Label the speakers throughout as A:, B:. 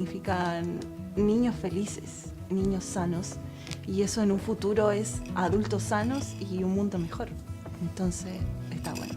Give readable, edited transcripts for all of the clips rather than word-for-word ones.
A: Significan niños felices, niños sanos, y eso en un futuro es adultos sanos y un mundo mejor. Entonces, está bueno.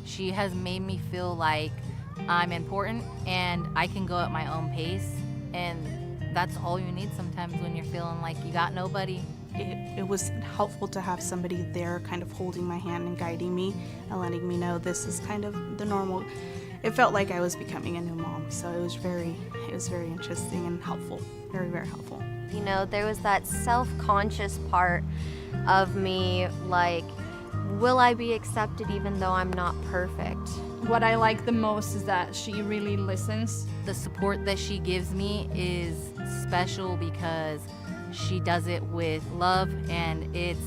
B: She has made me feel like I'm important and I can go at my own pace, and that's all you need sometimes when you're feeling like you got nobody.
C: It was helpful to have somebody there kind of holding my hand and guiding me and letting me know this is kind of the normal. It felt like I was becoming a new mom, so it was very interesting and helpful, very, very helpful.
D: You know, there was that self-conscious part of me, like, will I be accepted even though I'm not perfect?
E: What I like the most is that she really listens.
B: The support that she gives me is special because she does it with love, and it's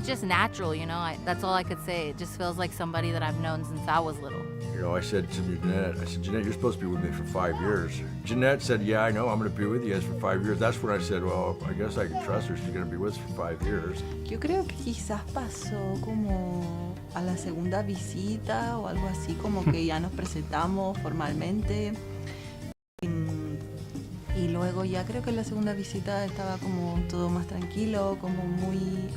B: just natural, you know? That's all I could say. It just feels like somebody that I've known since I was little.
F: You know, I said to Jeanette, Jeanette, you're supposed to be with me for 5 years. Jeanette said, yeah, I know, I'm going to be with you guys for 5 years. That's when I said, well, I guess I can trust her. She's going to be with us for 5 years.
A: Yo creo que quizás pasó como a la segunda visita o algo así, como que ya nos presentamos formalmente. Y luego ya creo que en la segunda visita estaba como todo más tranquilo, como muy...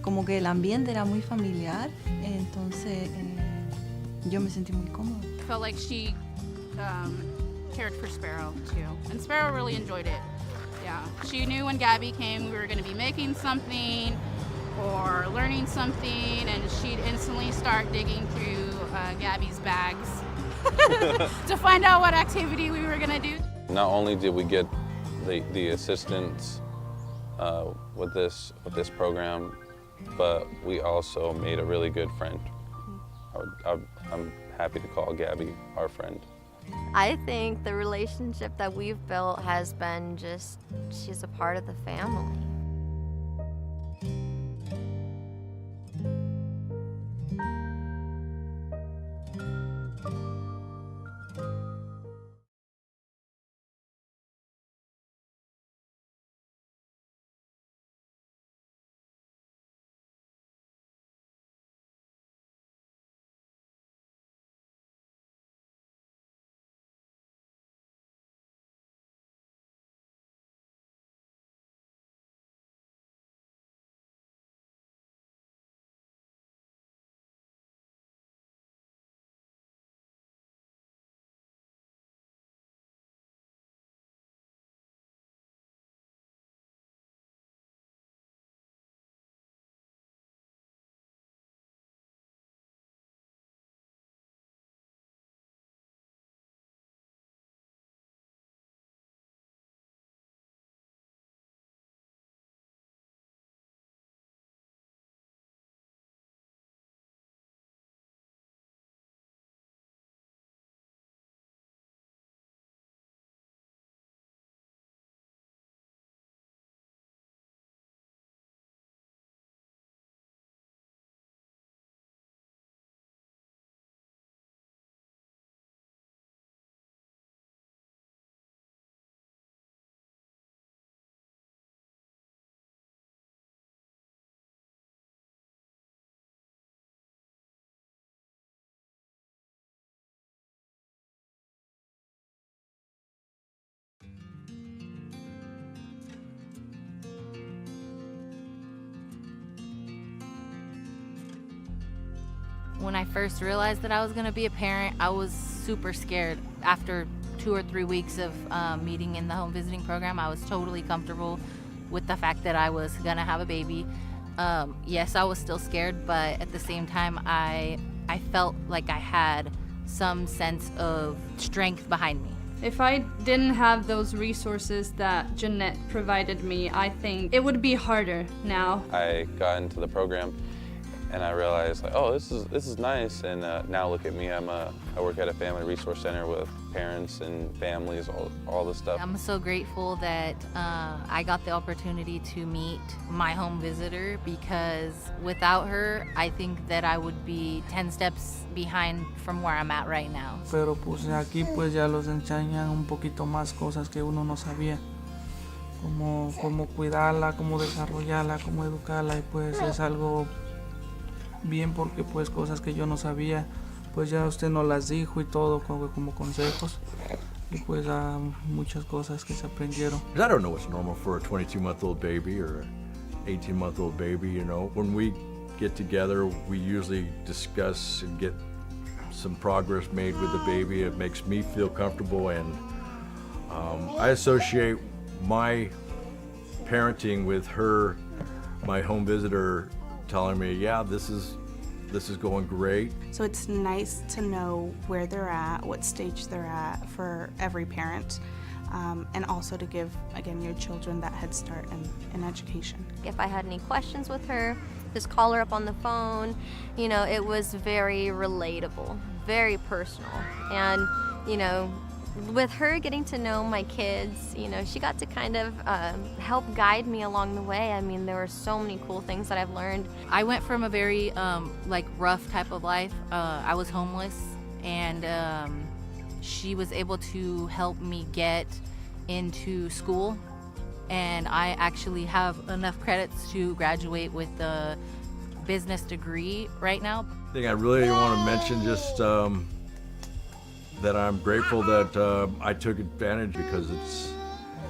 A: como que el ambiente era muy familiar, entonces yo me sentí muy cómoda.
G: I felt like she cared for Sparrow too, and Sparrow really enjoyed it. Yeah, she knew when Gabby came we were going to be making something or learning something, and she'd instantly start digging through Gabby's bags to find out what activity we were going to do.
H: Not only did we get the assistance with this program, but we also made a really good friend I'm happy to call Gabby our friend.
D: I think the relationship that we've built has been she's a part of the family.
B: When I first realized that I was going to be a parent, I was super scared. After 2 or 3 weeks of meeting in the home visiting program, I was totally comfortable with the fact that I was going to have a baby. Yes, I was still scared, but at the same time, I felt like I had some sense of strength behind me.
E: If I didn't have those resources that Jeanette provided me, I think it would be harder now.
H: I got into the program and I realized, like, oh, this is nice. And now look at me, I work at a family resource center with parents and families, all this stuff.
B: I'm so grateful that I got the opportunity to meet my home visitor, because without her, I think that I would be 10 steps behind from where I'm at right now.
I: Pero pues aquí pues ya los enseñan un poquito más cosas que uno no sabía. Cómo cuidarla, cómo desarrollarla, cómo educarla, y pues es algo bien, porque pues cosas que yo no sabía, pues ya usted nos las dijo y todo como consejos, y pues muchas cosas que se aprendieron.
F: I don't know what's normal for a 22-month-old baby or an 18-month-old baby, you know. When we get together, we usually discuss and get some progress made with the baby. It makes me feel comfortable, and I associate my parenting with her, my home visitor, telling me, yeah, this is going great.
C: So it's nice to know where they're at, what stage they're at for every parent, and also to give, again, your children that head start in education.
D: If I had any questions with her, just call her up on the phone. You know, it was very relatable, very personal. And, you know, with her getting to know my kids, you know, she got to kind of help guide me along the way. I mean, there were so many cool things that I've learned.
B: I went from a very rough type of life. I was homeless, and she was able to help me get into school, and I actually have enough credits to graduate with the business degree right now.
F: I think I really want to mention just that I'm grateful that I took advantage, because it's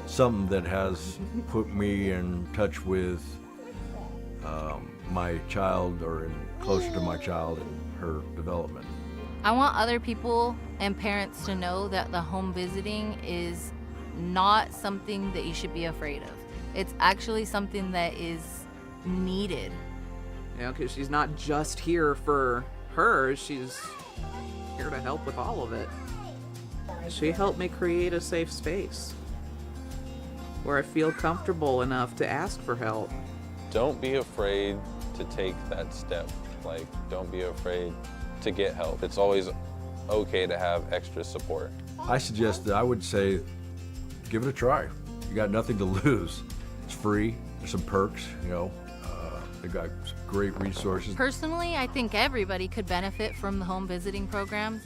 F: something that has put me in touch with my child, or closer to my child and her development.
B: I want other people and parents to know that the home visiting is not something that you should be afraid of. It's actually something that is needed.
J: You know, because she's not just here for her, she's here to help with all of it. She helped me create a safe space where I feel comfortable enough to ask for help.
H: Don't be afraid to take that step. Like, don't be afraid to get help. It's always okay to have extra support.
F: I would say, give it a try. You got nothing to lose. It's free. There's some perks, they've got some great resources.
B: Personally, I think everybody could benefit from the home visiting programs.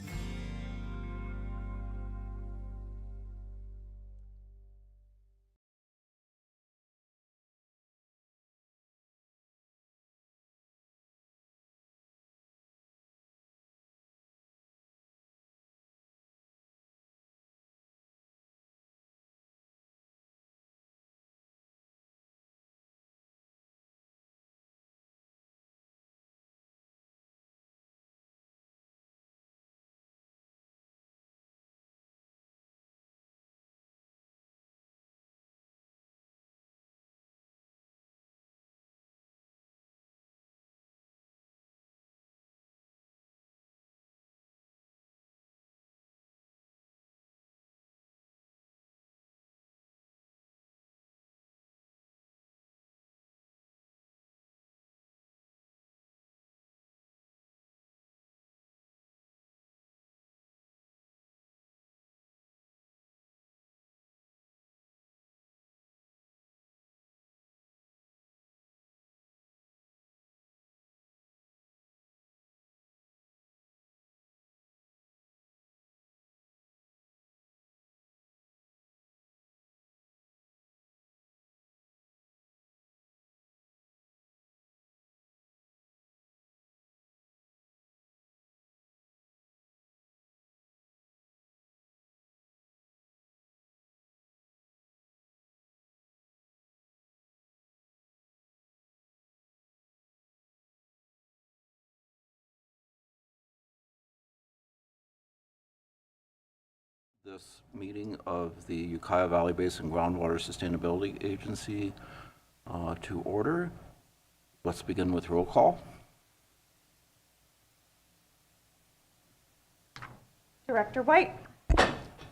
K: This meeting of the Ukiah Valley Basin Groundwater Sustainability Agency to order. Let's begin with roll call.
L: Director White.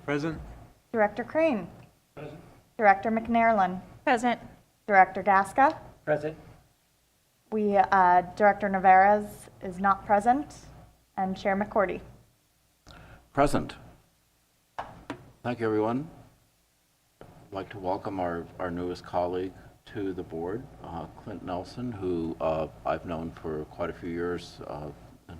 M: Present.
L: Director Crane.
M: Present.
L: Director McNairlin. Present. Director Gasca.
M: Present.
L: Director Navarez is not present, and Chair McCordy.
K: Present. Thank you, everyone. I'd like to welcome our newest colleague to the board, Clint Nelson, who I've known for quite a few years at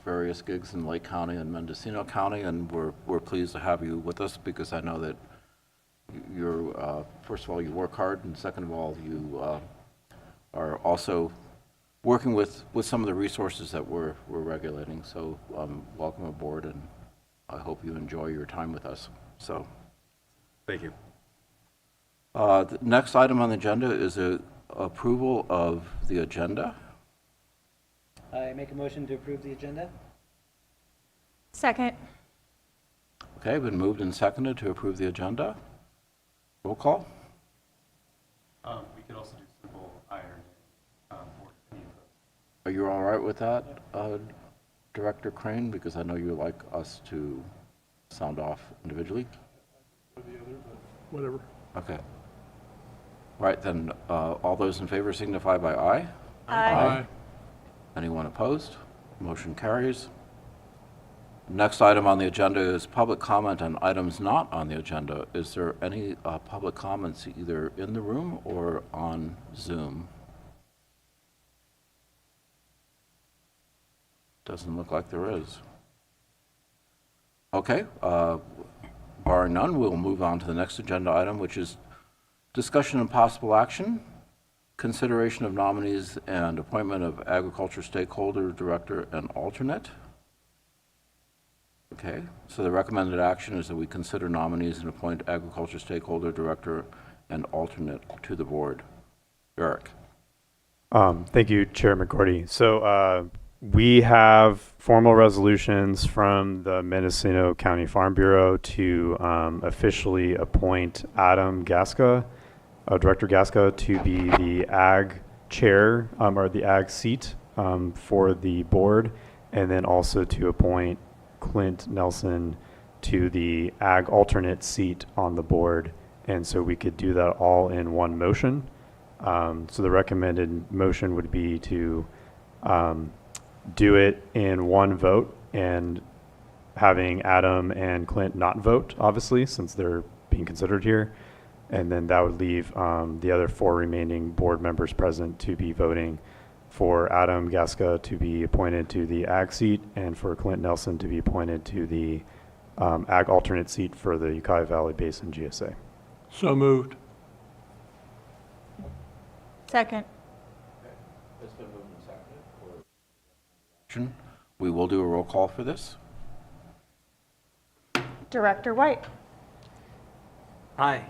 K: various gigs in Lake County and Mendocino County, and we're pleased to have you with us because I know that you're, first of all, you work hard, and second of all, you are also working with some of the resources that we're regulating. So welcome aboard, and I hope you enjoy your time with us. So,
M: Thank you.
K: the next item on the agenda is a approval of the agenda.
M: I make a motion to approve the agenda.
L: Second.
K: Okay, been moved and seconded to approve the agenda. Roll call.
M: We could also do simple iron.
K: Are you all right with that, Director Crane? Because I know you like us to sound off individually.
F: Whatever.
K: Okay. Right, then, all those in favor signify by aye.
L: Aye.
K: Anyone opposed? Motion carries. Next item on the agenda is public comment on items not on the agenda. Is there any public comments either in the room or on Zoom? Doesn't look like there is. Okay, barring none, we'll move on to the next agenda item, which is discussion and possible action, consideration of nominees and appointment of Agriculture Stakeholder Director and alternate. Okay, so the recommended action is that we consider nominees and appoint Agriculture Stakeholder Director and alternate to the board. Eric.
N: Thank you, Chair McCordy. So we have formal resolutions from the Mendocino County Farm Bureau to officially appoint Adam Gasca, Director Gasca, to be the Ag Chair or the Ag seat for the board, and then also to appoint Clint Nelson to the Ag alternate seat on the board. And so we could do that all in one motion. So the recommended motion would be to do it in one vote and having Adam and Clint not vote, obviously, since they're being considered here. And then that would leave the other 4 remaining board members present to be voting for Adam Gaska to be appointed to the ag seat and for Clint Nelson to be appointed to the ag alternate seat for the Ukiah Valley Basin GSA.
F: So moved.
L: Second.
K: It's been moved and seconded. We will do a roll call for this.
L: Director White.
J: Aye.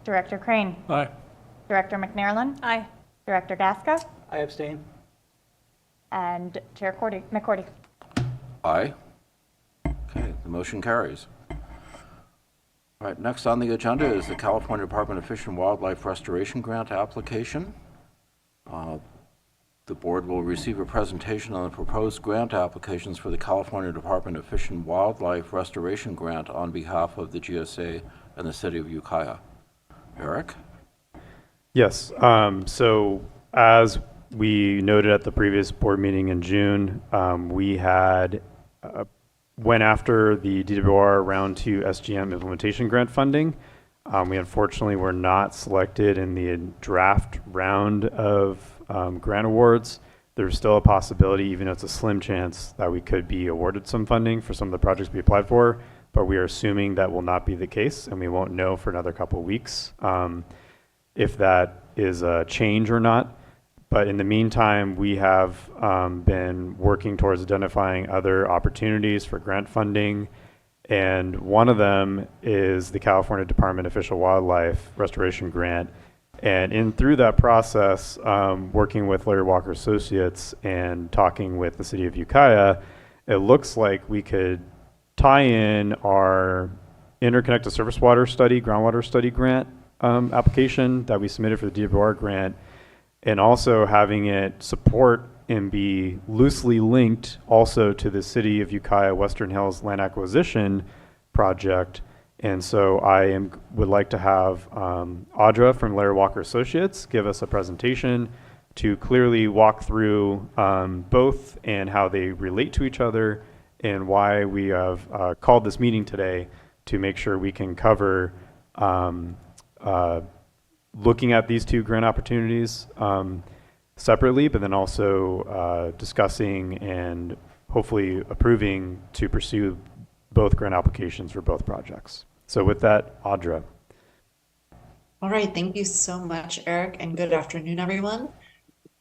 L: Director Crane.
F: Aye.
L: Director McNairlin.
D: Aye.
L: Director Gaska.
J: I abstain.
L: And Chair McCordy.
K: Aye. Okay, the motion carries. All right, next on the agenda is the California Department of Fish and Wildlife Restoration Grant application. The board will receive a presentation on the proposed grant applications for the California Department of Fish and Wildlife Restoration Grant on behalf of the GSA and the city of Ukiah. Eric?
N: Yes. So as we noted at the previous board meeting in June, we had went after the DWR Round 2 SGM implementation grant funding. We unfortunately were not selected in the draft round of grant awards. There's still a possibility, even though it's a slim chance, that we could be awarded some funding for some of the projects we applied for, but we are assuming that will not be the case, and we won't know for another couple of weeks if that is a change or not. But in the meantime, we have been working towards identifying other opportunities for grant funding. And one of them is the California Department of Fish and Wildlife Restoration Grant. And through that process, working with Larry Walker Associates and talking with the city of Ukiah, it looks like we could tie in our interconnected surface water study, groundwater study grant application that we submitted for the DWR grant, and also having it support and be loosely linked also to the city of Ukiah Western Hills land acquisition project. And so I would like to have Audra from Larry Walker Associates give us a presentation to clearly walk through both and how they relate to each other and why we have called this meeting today to make sure we can cover looking at these 2 grant opportunities separately, but then also discussing and hopefully approving to pursue both grant applications for both projects. So with that, Audra.
O: All right, thank you so much, Eric, and good afternoon, everyone.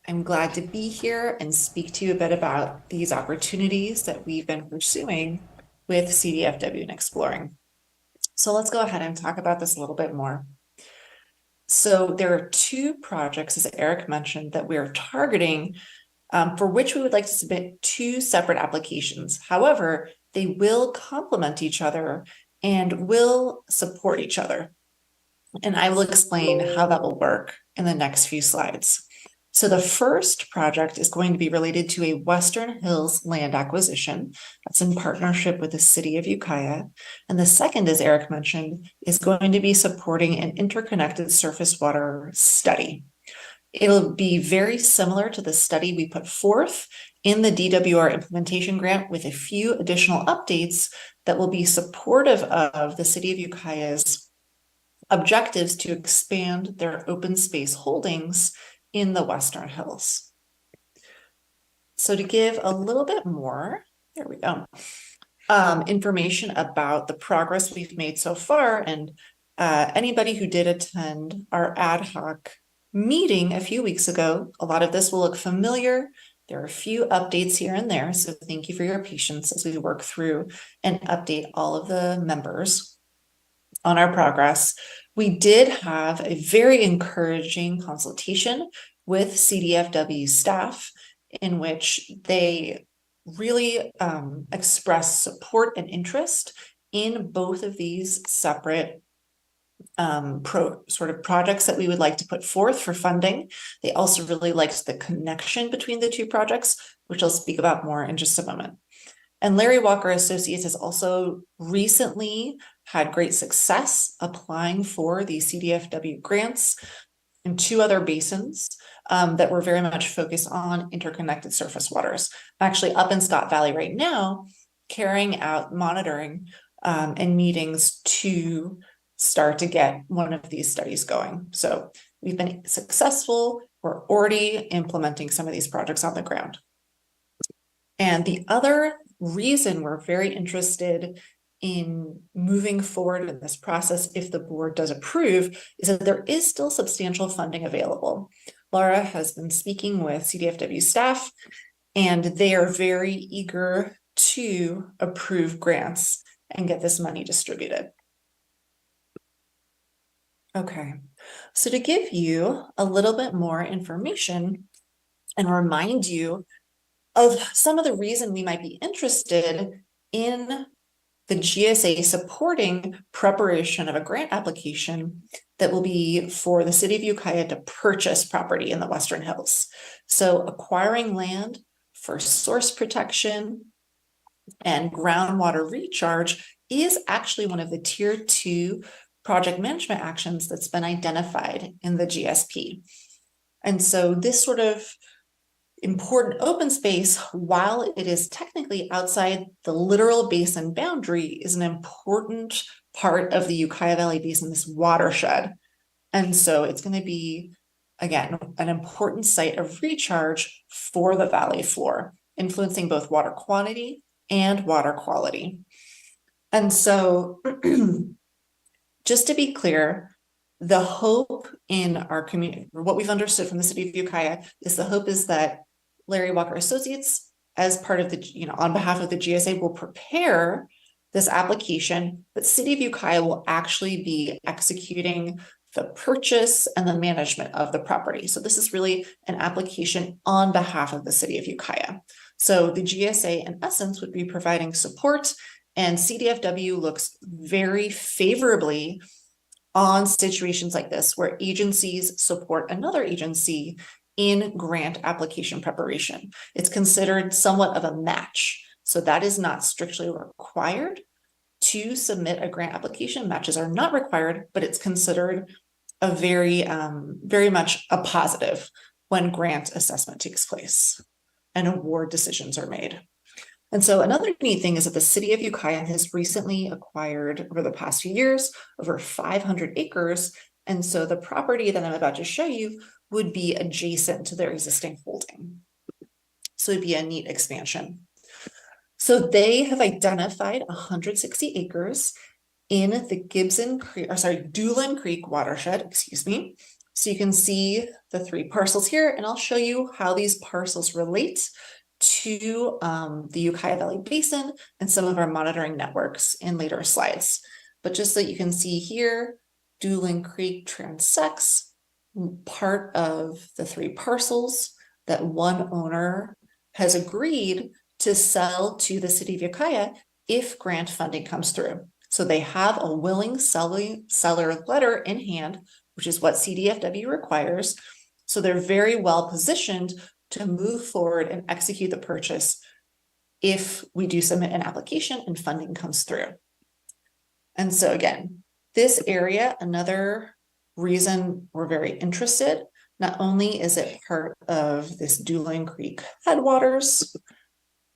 O: I'm glad to be here and speak to you a bit about these opportunities that we've been pursuing with CDFW and Exploring. So let's go ahead and talk about this a little bit more. So there are 2 projects, as Eric mentioned, that we're targeting for which we would like to submit 2 separate applications. However, they will complement each other and will support each other. And I will explain how that will work in the next few slides. So the first project is going to be related to a Western Hills land acquisition. That's in partnership with the city of Ukiah. And the second, as Eric mentioned, is going to be supporting an interconnected surface water study. It'll be very similar to the study we put forth in the DWR implementation grant, with a few additional updates that will be supportive of the city of Ukiah's objectives to expand their open space holdings in the Western Hills. So to give a little bit more, there we go, information about the progress we've made so far, and anybody who did attend our ad hoc meeting a few weeks ago, a lot of this will look familiar. There are a few updates here and there, so thank you for your patience as we work through and update all of the members on our progress. We did have a very encouraging consultation with CDFW staff in which they really expressed support and interest in both of these separate projects that we would like to put forth for funding. They also really liked the connection between the 2 projects, which I'll speak about more in just a moment. And Larry Walker Associates has also recently had great success applying for the CDFW grants in 2 other basins. that were very much focused on interconnected surface waters. I'm actually up in Scott Valley right now, carrying out monitoring and meetings to start to get one of these studies going. So we've been successful. We're already implementing some of these projects on the ground. And the other reason we're very interested in moving forward in this process, if the board does approve, is that there is still substantial funding available. Laura has been speaking with CDFW staff, and they are very eager to approve grants and get this money distributed. Okay, so to give you a little bit more information and remind you of some of the reason we might be interested in the GSA supporting preparation of a grant application that will be for the city of Ukiah to purchase property in the Western Hills. So acquiring land for source protection and groundwater recharge is actually one of the tier 2 project management actions that's been identified in the GSP. And so this sort of important open space, while it is technically outside the literal basin boundary, is an important part of the Ukiah Valley Basin, this watershed. And so it's going to be, again, an important site of recharge for the valley floor, influencing both water quantity and water quality. And so just to be clear, the hope in our community, or what we've understood from the city of Ukiah, is the hope is that Larry Walker Associates, as part of the, on behalf of the GSA, will prepare this application, but city of Ukiah will actually be executing the purchase and the management of the property. So this is really an application on behalf of the city of Ukiah. So the GSA, in essence, would be providing support, and CDFW looks very favorably on situations like this, where agencies support another agency in grant application preparation. It's considered somewhat of a match. So that is not strictly required to submit a grant application. Matches are not required, but it's considered a very much a positive when grant assessment takes place and award decisions are made. And so another neat thing is that the city of Ukiah has recently acquired, over the past few years, over 500 acres. And so the property that I'm about to show you would be adjacent to their existing holding. So it'd be a neat expansion. So they have identified 160 acres in the Doolin Creek watershed, excuse me. So you can see the 3 parcels here, and I'll show you how these parcels relate to the Ukiah Valley Basin and some of our monitoring networks in later slides. But just so you can see here, Doolin Creek transects part of the 3 parcels that one owner has agreed to sell to the city of Ukiah if grant funding comes through. So they have a willing seller letter in hand, which is what CDFW requires. So they're very well positioned to move forward and execute the purchase if we do submit an application and funding comes through. And so again, this area, another reason we're very interested, not only is it part of this Doolin Creek headwaters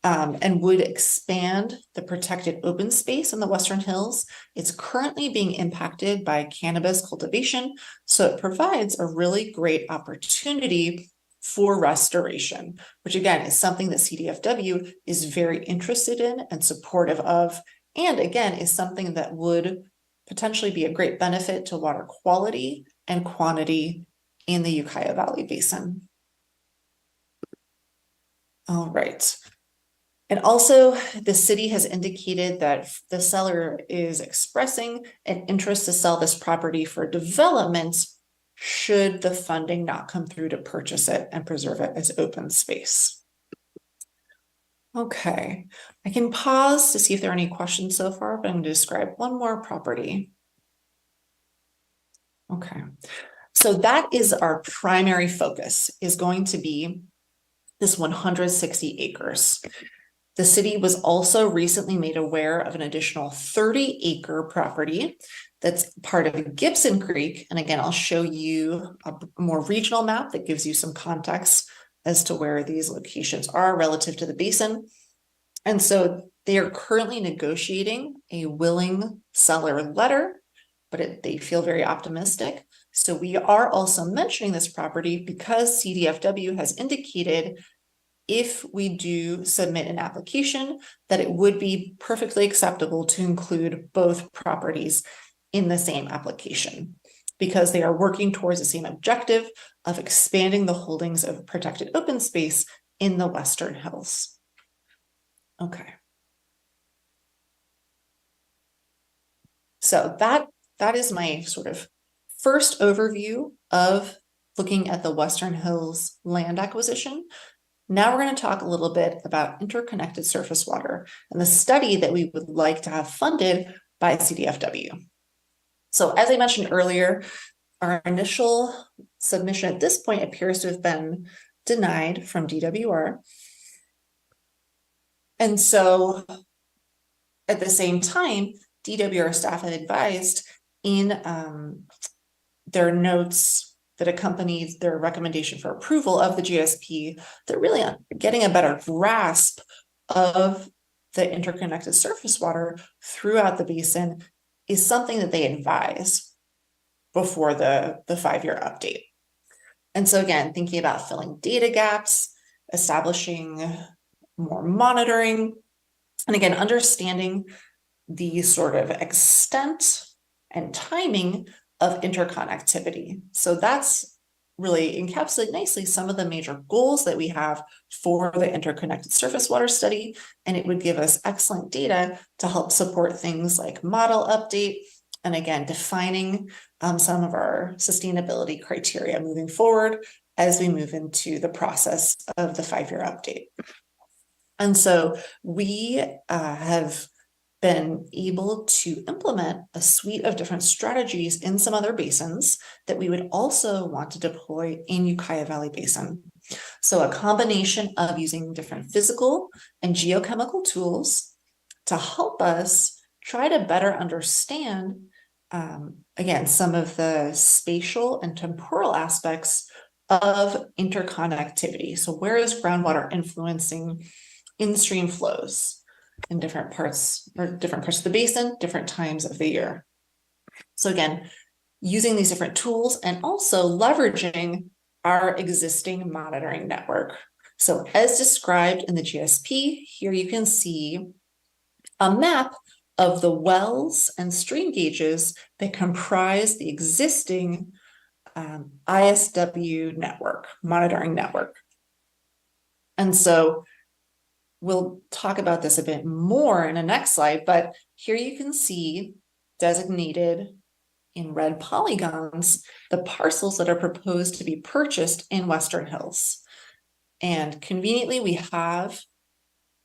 O: and would expand the protected open space in the Western Hills, it's currently being impacted by cannabis cultivation. So it provides a really great opportunity for restoration, which again is something that CDFW is very interested in and supportive of, and again is something that would potentially be a great benefit to water quality and quantity in the Ukiah Valley Basin. All right. And also, the city has indicated that the seller is expressing an interest to sell this property for development should the funding not come through to purchase it and preserve it as open space. Okay, I can pause to see if there are any questions so far, but I'm going to describe one more property. Okay, so that is our primary focus, is going to be this 160 acres. The city was also recently made aware of an additional 30-acre property that's part of Gibson Creek. And again, I'll show you a more regional map that gives you some context as to where these locations are relative to the basin. And so they are currently negotiating a willing seller letter, but they feel very optimistic. So we are also mentioning this property because CDFW has indicated if we do submit an application, that it would be perfectly acceptable to include both properties in the same application because they are working towards the same objective of expanding the holdings of protected open space in the Western Hills. Okay. So that is my sort of first overview of looking at the Western Hills land acquisition. Now we're going to talk a little bit about interconnected surface water and the study that we would like to have funded by CDFW. So as I mentioned earlier, our initial submission at this point appears to have been denied from DWR. And so at the same time, DWR staff had advised in their notes that accompanied their recommendation for approval of the GSP, that really getting a better grasp of the interconnected surface water throughout the basin is something that they advise before the 5-year update. And so again, thinking about filling data gaps, establishing more monitoring, and again, understanding the sort of extent and timing of interconnectivity. So that's really encapsulated nicely some of the major goals that we have for the interconnected surface water study, and it would give us excellent data to help support things like model update, and again, defining some of our sustainability criteria moving forward as we move into the process of the 5-year update. And so we have been able to implement a suite of different strategies in some other basins that we would also want to deploy in Ukiah Valley Basin. So a combination of using different physical and geochemical tools to help us try to better understand, again, some of the spatial and temporal aspects of interconnectivity. So where is groundwater influencing in-stream flows in different parts of the basin, different times of the year? So again, using these different tools and also leveraging our existing monitoring network. So as described in the GSP, here you can see a map of the wells and stream gauges that comprise the existing ISW network, monitoring network. And so we'll talk about this a bit more in the next slide, but here you can see designated in red polygons the parcels that are proposed to be purchased in Western Hills. And conveniently, we have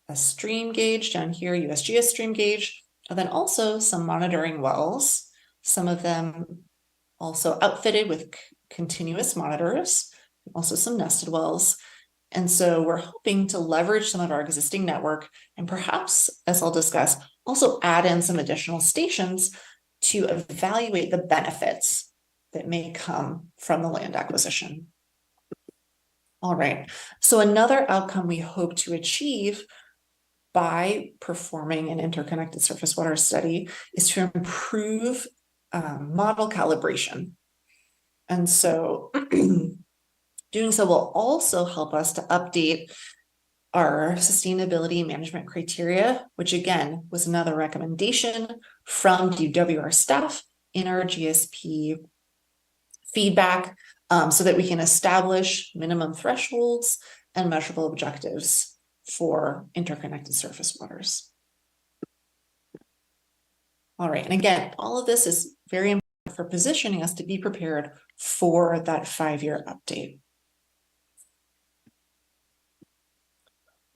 O: a stream gauge down here, USGS stream gauge, and then also some monitoring wells, some of them also outfitted with continuous monitors, also some nested wells. And so we're hoping to leverage some of our existing network and perhaps, as I'll discuss, also add in some additional stations to evaluate the benefits that may come from the land acquisition. All right, so another outcome we hope to achieve by performing an interconnected surface water study is to improve model calibration. And so doing so will also help us to update our sustainability management criteria, which again was another recommendation from DWR staff in our GSP feedback, so that we can establish minimum thresholds and measurable objectives for interconnected surface waters. All right, and again, all of this is very important for positioning us to be prepared for that 5-year update.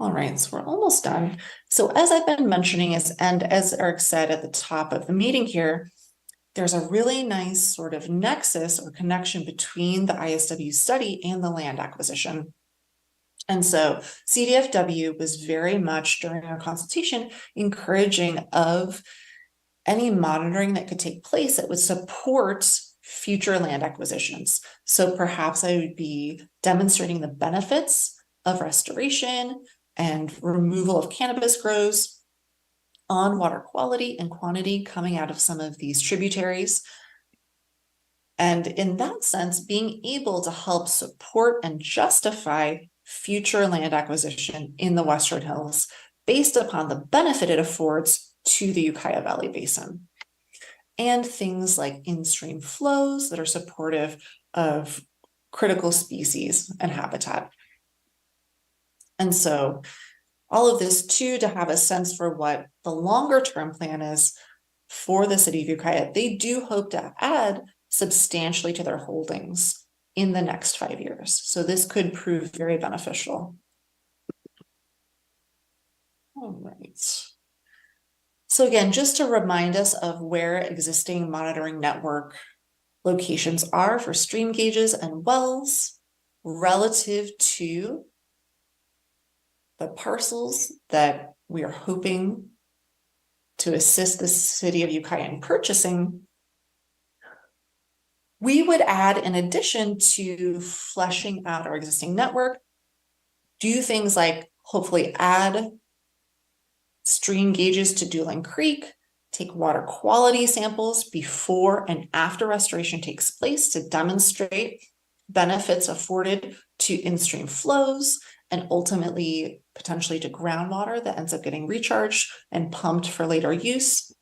O: All right, so we're almost done. So as I've been mentioning, and as Eric said at the top of the meeting here, there's a really nice sort of nexus or connection between the ISW study and the land acquisition. And so CDFW was very much during our consultation encouraging of any monitoring that could take place that would support future land acquisitions. So perhaps I would be demonstrating the benefits of restoration and removal of cannabis grows on water quality and quantity coming out of some of these tributaries. And in that sense, being able to help support and justify future land acquisition in the Western Hills based upon the benefit it affords to the Ukiah Valley Basin. And things like in-stream flows that are supportive of critical species and habitat. And so all of this too, to have a sense for what the longer term plan is for the city of Ukiah. They do hope to add substantially to their holdings in the next 5 years. So this could prove very beneficial. All right. So again, just to remind us of where existing monitoring network locations are for stream gauges and wells relative to the parcels that we are hoping to assist the city of Ukiah in purchasing, we would add, in addition to fleshing out our existing network, do things like hopefully add stream gauges to Dueling Creek, take water quality samples before and after restoration takes place to demonstrate benefits afforded to in-stream flows and ultimately potentially to groundwater that ends up getting recharged and pumped for later use.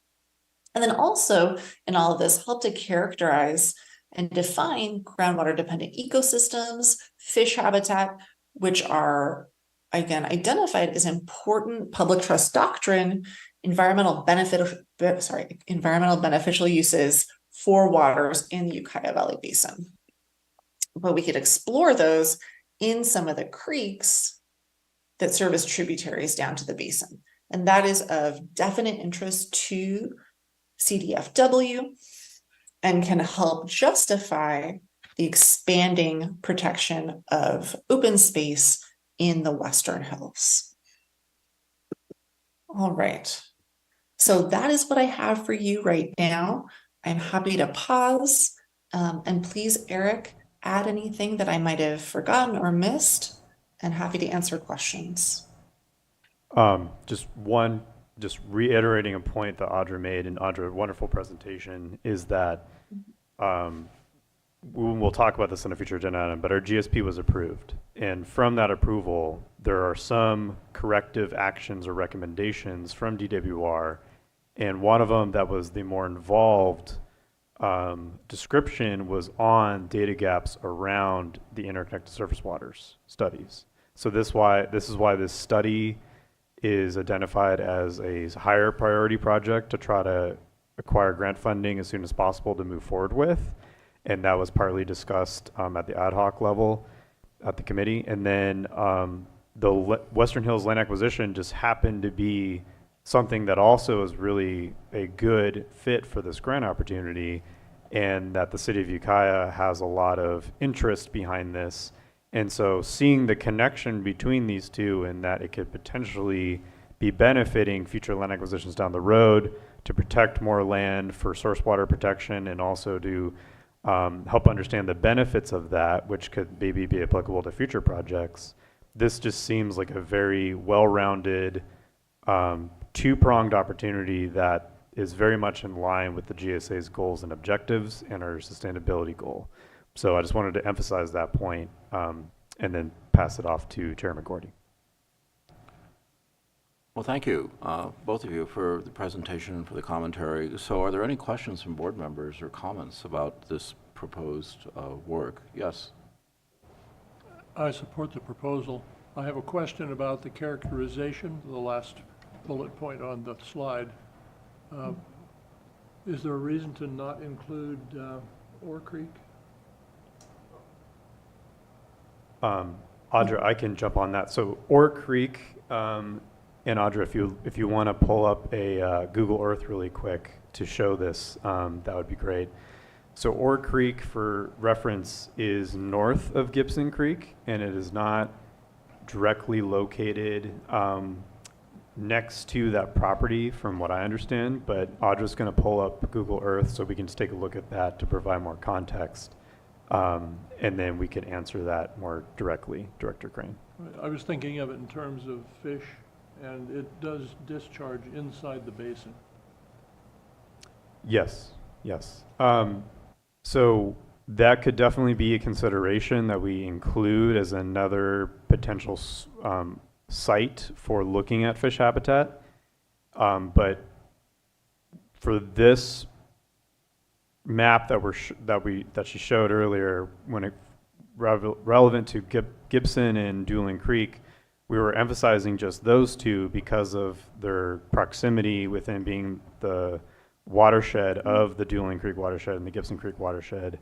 O: And then also in all of this, help to characterize and define groundwater dependent ecosystems, fish habitat, which are again identified as important public trust doctrine, environmental beneficial uses for waters in the Ukiah Valley Basin. But we could explore those in some of the creeks that serve as tributaries down to the basin. And that is of definite interest to CDFW and can help justify the expanding protection of open space in the Western Hills. All right. So that is what I have for you right now. I'm happy to pause. And please, Eric, add anything that I might have forgotten or missed, and happy to answer questions.
N: Just reiterating a point that Audra made, and Audra, wonderful presentation, is that we'll talk about this in a future agenda item, but our GSP was approved. And from that approval, there are some corrective actions or recommendations from DWR. And one of them that was the more involved description was on data gaps around the interconnected surface waters studies. So this is why this study is identified as a higher priority project to try to acquire grant funding as soon as possible to move forward with. And that was partly discussed at the ad hoc level at the committee. And then the Western Hills land acquisition just happened to be something that also is really a good fit for this grant opportunity, and that the city of Ukiah has a lot of interest behind this. And so seeing the connection between these two and that it could potentially be benefiting future land acquisitions down the road to protect more land for source water protection, and also to help understand the benefits of that, which could maybe be applicable to future projects. This just seems like a very well-rounded, two-pronged opportunity that is very much in line with the GSA's goals and objectives and our sustainability goal. So I just wanted to emphasize that point, and then pass it off to Chair McGordy.
K: Well, thank you, both of you, for the presentation and for the commentary. So are there any questions from board members or comments about this proposed work? Yes.
P: I support the proposal. I have a question about the characterization, the last bullet point on the slide. Is there a reason to not include Ore Creek?
N: Audra, I can jump on that. So Ore Creek, and Audra, if you want to pull up a Google Earth really quick to show this, that would be great. So Ore Creek, for reference, is north of Gibson Creek, and it is not directly located next to that property from what I understand, but Audra's going to pull up Google Earth so we can just take a look at that to provide more context. And then we can answer that more directly, Director Crane.
P: I was thinking of it in terms of fish, and it does discharge inside the basin.
N: Yes, yes. So that could definitely be a consideration that we include as another potential site for looking at fish habitat. But for this map that she showed earlier, when it relevant to Gibson and Dueling Creek, we were emphasizing just those two because of their proximity within being the watershed of the Dueling Creek watershed and the Gibson Creek watershed.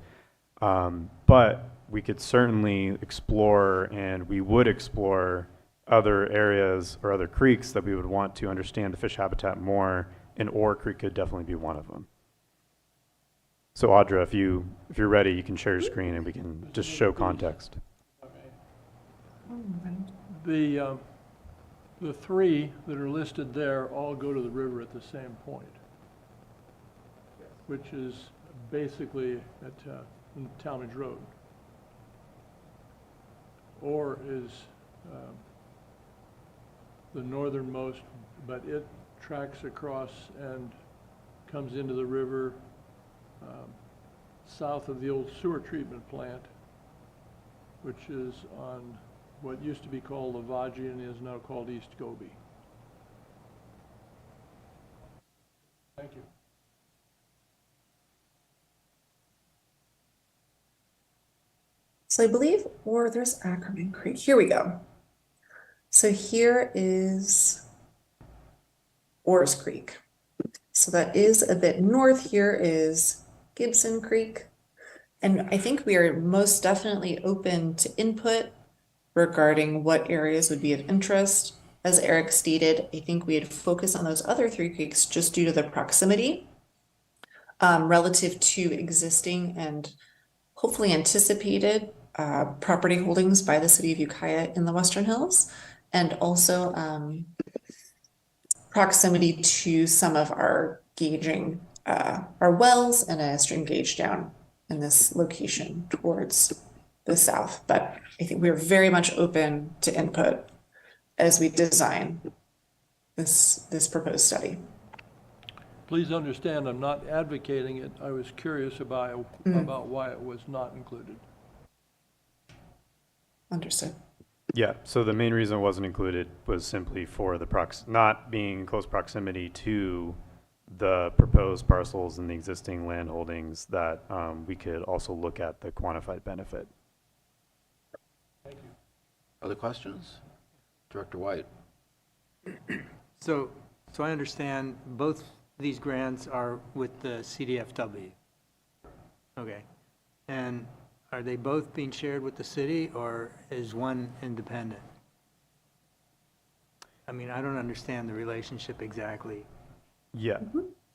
N: But we could certainly explore, and we would explore, other areas or other creeks that we would want to understand the fish habitat more, and Ore Creek could definitely be one of them. So Audra, if you're ready, you can share your screen and we can just show context.
P: The three that are listed there all go to the river at the same point, which is basically at Talmadge Road. Ore is the northernmost, but it tracks across and comes into the river south of the old sewer treatment plant, which is on what used to be called Lavaji and is now called East Gobi. Thank you.
O: So I believe, or there's Ackerman Creek. Here we go. So here is Orr's Creek. So that is a bit north. Here is Gibson Creek. And I think we are most definitely open to input regarding what areas would be of interest. As Eric stated, I think we'd focus on those other three creeks just due to the proximity relative to existing and hopefully anticipated property holdings by the city of Ukiah in the Western Hills, and also proximity to some of our gauging, our wells and a stream gauge down in this location towards the south. But I think we're very much open to input as we design this proposed study.
P: Please understand, I'm not advocating it. I was curious about why it was not included.
O: Understood.
N: Yeah, so the main reason it wasn't included was simply for the not being in close proximity to the proposed parcels and the existing land holdings that we could also look at the quantified benefit.
P: Thank you.
K: Other questions? Director White.
Q: So I understand both these grants are with the CDFW. Okay. And are they both being shared with the city, or is one independent? I mean, I don't understand the relationship exactly.
N: Yeah.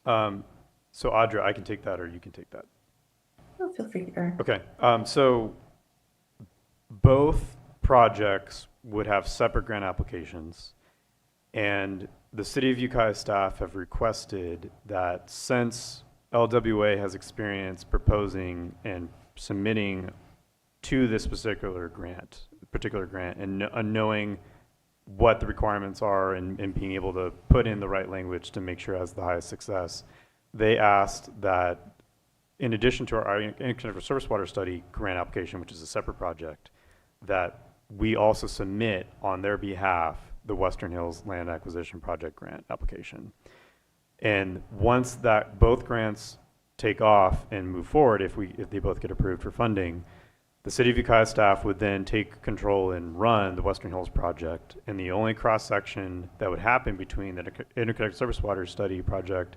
N: So Audra, I can take that, or you can take that.
O: Oh, feel free, Eric.
N: Okay. So both projects would have separate grant applications, and the City of Ukiah staff have requested that since LWA has experience proposing and submitting to this particular grant, and knowing what the requirements are and being able to put in the right language to make sure it has the highest success, they asked that in addition to our interconnected surface water study grant application, which is a separate project, that we also submit on their behalf the Western Hills Land Acquisition Project grant application. And once that both grants take off and move forward, if they both get approved for funding, the City of Ukiah staff would then take control and run the Western Hills project. And the only cross-section that would happen between the interconnected surface water study project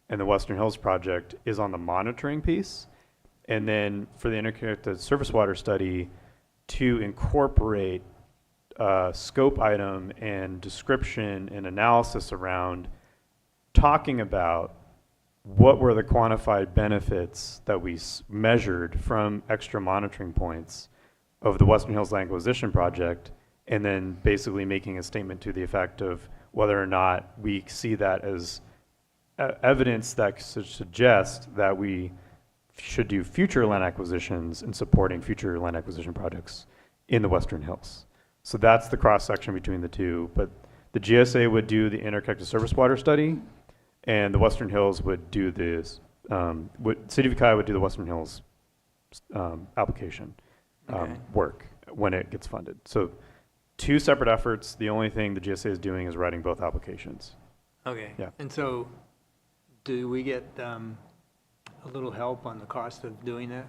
N: and the Western Hills project is on the monitoring piece. And then for the interconnected surface water study, to incorporate scope item and description and analysis around talking about what were the quantified benefits that we measured from extra monitoring points of the Western Hills Land Acquisition Project, and then basically making a statement to the effect of whether or not we see that as evidence that should suggest that we should do future land acquisitions and supporting future land acquisition projects in the Western Hills. So that's the cross section between the two. But the GSA would do the interconnected surface water study, and the Western Hills would do this. City of Ukiah would do the Western Hills application work when it gets funded. So two separate efforts. The only thing the GSA is doing is writing both applications.
Q: Okay.
N: Yeah.
Q: And so do we get a little help on the cost of doing that?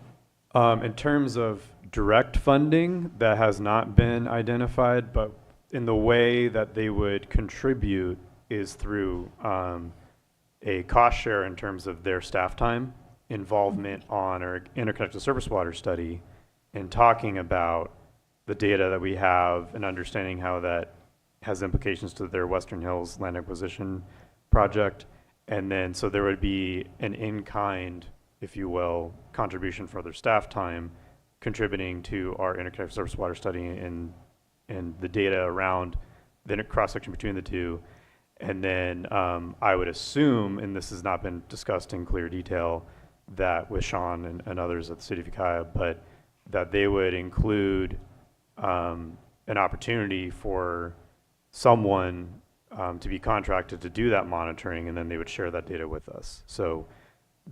N: In terms of direct funding, that has not been identified, but in the way that they would contribute is through a cost share in terms of their staff time, involvement on our interconnected surface water study, and talking about the data that we have and understanding how that has implications to their Western Hills land acquisition project. And then, so there would be an in-kind, if you will, contribution for their staff time, contributing to our interconnected surface water study and the data around the cross-section between the two. And then I would assume, and this has not been discussed in clear detail, that with Sean and others at the City of Ukiah, but that they would include an opportunity for someone to be contracted to do that monitoring, and then they would share that data with us. So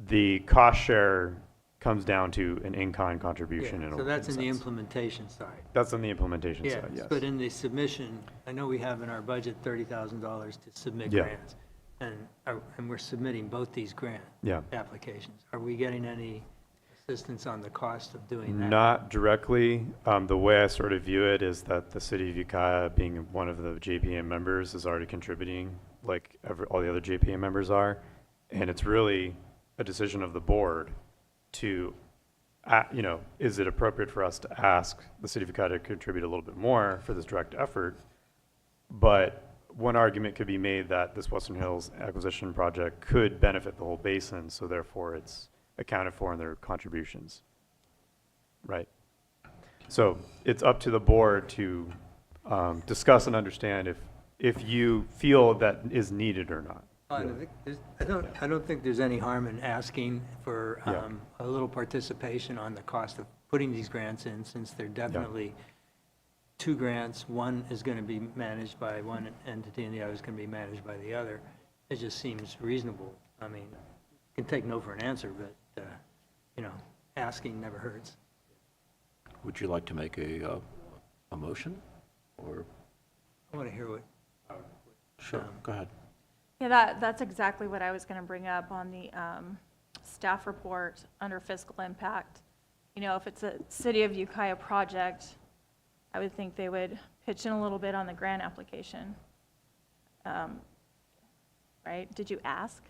N: the cost share comes down to an in-kind contribution.
Q: So that's in the implementation side.
N: That's on the implementation
Q: Yes,
N: side, yes.
Q: but in the submission, I know we have in our budget $30,000 to submit
N: Yeah.
Q: grants. And we're submitting both these grant
N: Yeah.
Q: applications. Are we getting any assistance on the cost of doing that?
N: Not directly. The way I sort of view it is that the City of Ukiah, being one of the JPM members, is already contributing like all the other JPM members are. And it's really a decision of the board to, is it appropriate for us to ask the City of Ukiah to contribute a little bit more for this direct effort? But one argument could be made that this Western Hills acquisition project could benefit the whole basin, so therefore it's accounted for in their contributions. Right. So it's up to the board to discuss and understand if you feel that is needed or not.
Q: I don't think there's any harm in asking for a little participation on the cost of putting these grants in, since they're definitely two grants. One is going to be managed by one entity and the other is going to be managed by the other. It just seems reasonable. I mean, you can take no for an answer, but, asking never hurts.
K: Would you like to make a motion, or?
Q: I want to hear what.
K: Sure, go ahead.
R: Yeah, that's exactly what I was going to bring up on the staff report under fiscal impact. If it's a City of Ukiah project, I would think they would pitch in a little bit on the grant application. Right? Did you ask?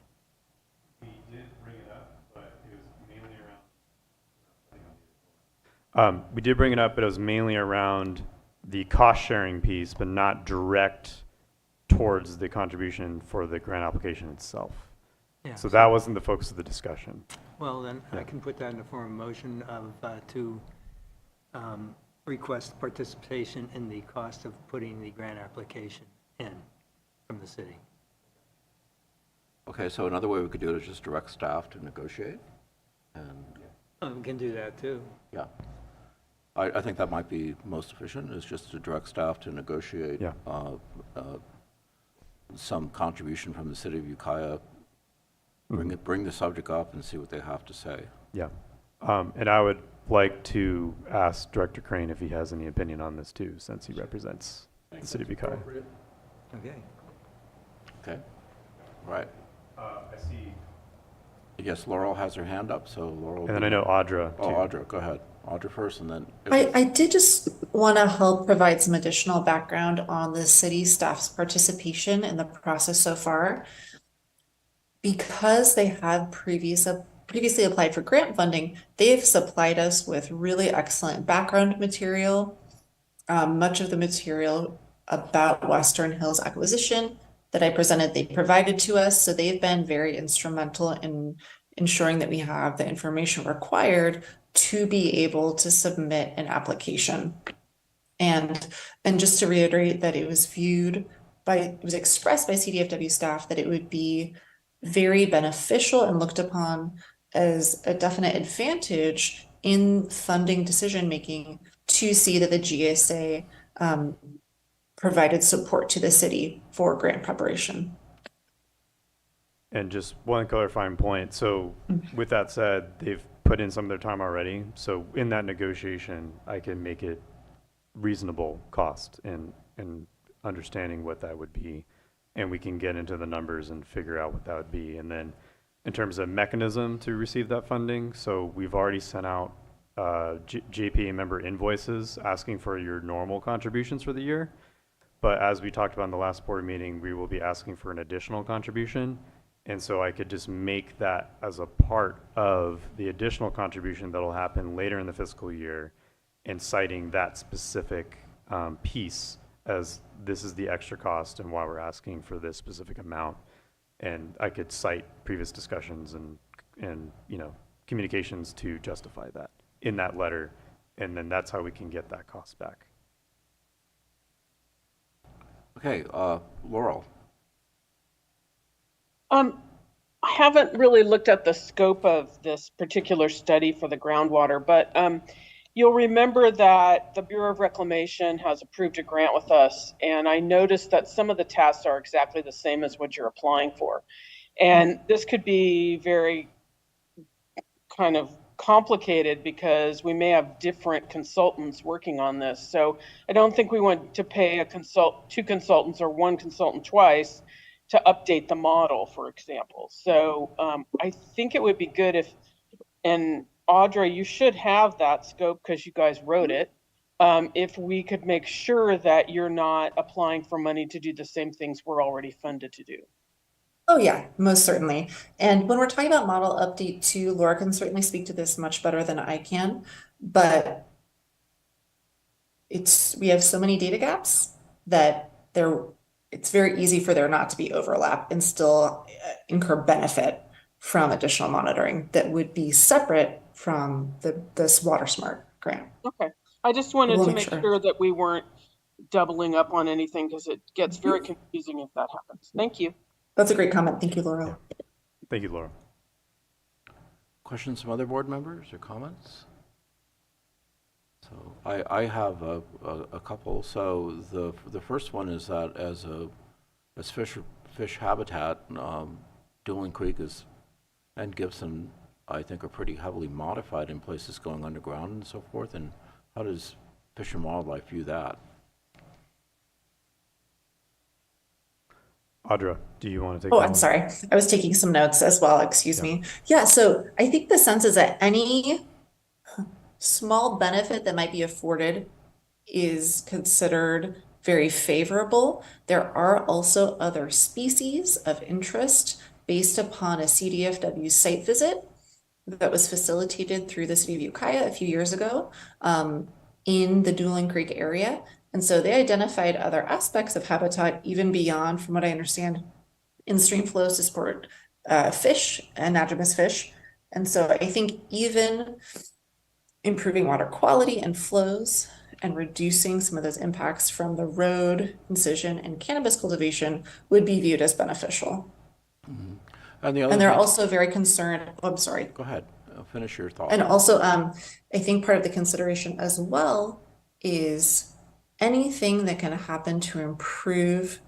N: We did bring it up, but it was mainly around. We did bring it up, but it was mainly around the cost sharing piece, but not direct towards the contribution for the grant application itself.
Q: Yeah.
N: So that wasn't the focus of the discussion.
Q: Well, then I can put that in the form of motion to request participation in the cost of putting the grant application in from the city.
K: Okay, so another way we could do it is just direct staff to negotiate, and.
Q: We can do that too.
K: Yeah. I think that might be most efficient, is just to direct staff to negotiate some contribution from the City of Ukiah, bring the subject up and see what they have to say.
N: Yeah. And I would like to ask Director Crane if he has any opinion on this too, since he represents the City of Ukiah.
Q: Okay.
K: Okay. All right.
N: I see.
K: Yes, Laurel has her hand up, so Laurel.
N: And then I know Audra too.
K: Oh, Audra, go ahead. Audra first, and then.
O: I did just want to help provide some additional background on the city staff's participation in the process so far. Because they had previously applied for grant funding, they've supplied us with really excellent background material. Much of the material about Western Hills acquisition that I presented, they provided to us. So they've been very instrumental in ensuring that we have the information required to be able to submit an application. And just to reiterate that it was viewed it was expressed by CDFW staff that it would be very beneficial and looked upon as a definite advantage in funding decision-making to see that the GSA provided support to the city for grant preparation.
N: And just one clarifying point. So with that said, they've put in some of their time already. So in that negotiation, I can make it reasonable cost and understanding what that would be. And we can get into the numbers and figure out what that would be. And then in terms of mechanism to receive that funding, so we've already sent out JPA member invoices asking for your normal contributions for the year. But as we talked about in the last board meeting, we will be asking for an additional contribution. And so I could just make that as a part of the additional contribution that'll happen later in the fiscal year and citing that specific piece as this is the extra cost and why we're asking for this specific amount. And I could cite previous discussions and communications to justify that in that letter. And then that's how we can get that cost back.
K: Okay, Laurel.
S: I haven't really looked at the scope of this particular study for the groundwater, but you'll remember that the Bureau of Reclamation has approved a grant with us, and I noticed that some of the tasks are exactly the same as what you're applying for. And this could be very kind of complicated because we may have different consultants working on this. So I don't think we want to pay two consultants or one consultant twice to update the model, for example. So I think it would be good if, and Audrey, you should have that scope because you guys wrote it, if we could make sure that you're not applying for money to do the same things we're already funded to do.
O: Oh yeah, most certainly. And when we're talking about model update too, Laura can certainly speak to this much better than I can, but we have so many data gaps that it's very easy for there not to be overlap and still incur benefit from additional monitoring that would be separate from this WaterSmart grant.
S: Okay, I just wanted to make sure that we weren't doubling up on anything because it gets very confusing if that happens. Thank you.
O: That's a great comment. Thank you, Laura.
N: Thank you, Laura.
K: Questions from other board members or comments? So I have a couple. So the first one is that as fish habitat, Dueling Creek and Gibson, I think, are pretty heavily modified in places going underground and so forth. And how does Fish and Wildlife view that?
N: Audra, do you want to take
O: I'm sorry. I was taking some notes as well. Excuse me. Yeah, so I think the sense is that any small benefit that might be afforded is considered very favorable. There are also other species of interest based upon a CDFW site visit that was facilitated through the city of Ukiah a few years ago in the Dueling Creek area. And so they identified other aspects of habitat, even beyond, from what I understand, in-stream flows to support fish, anadromous fish. And so I think even improving water quality and flows and reducing some of those impacts from the road incision and cannabis cultivation would be viewed as beneficial.
K: Mm-hmm.
O: And they're also very concerned. Oh, I'm sorry.
K: Go ahead. Finish your thought.
O: And also, I think part of the consideration as well is anything that can happen to improve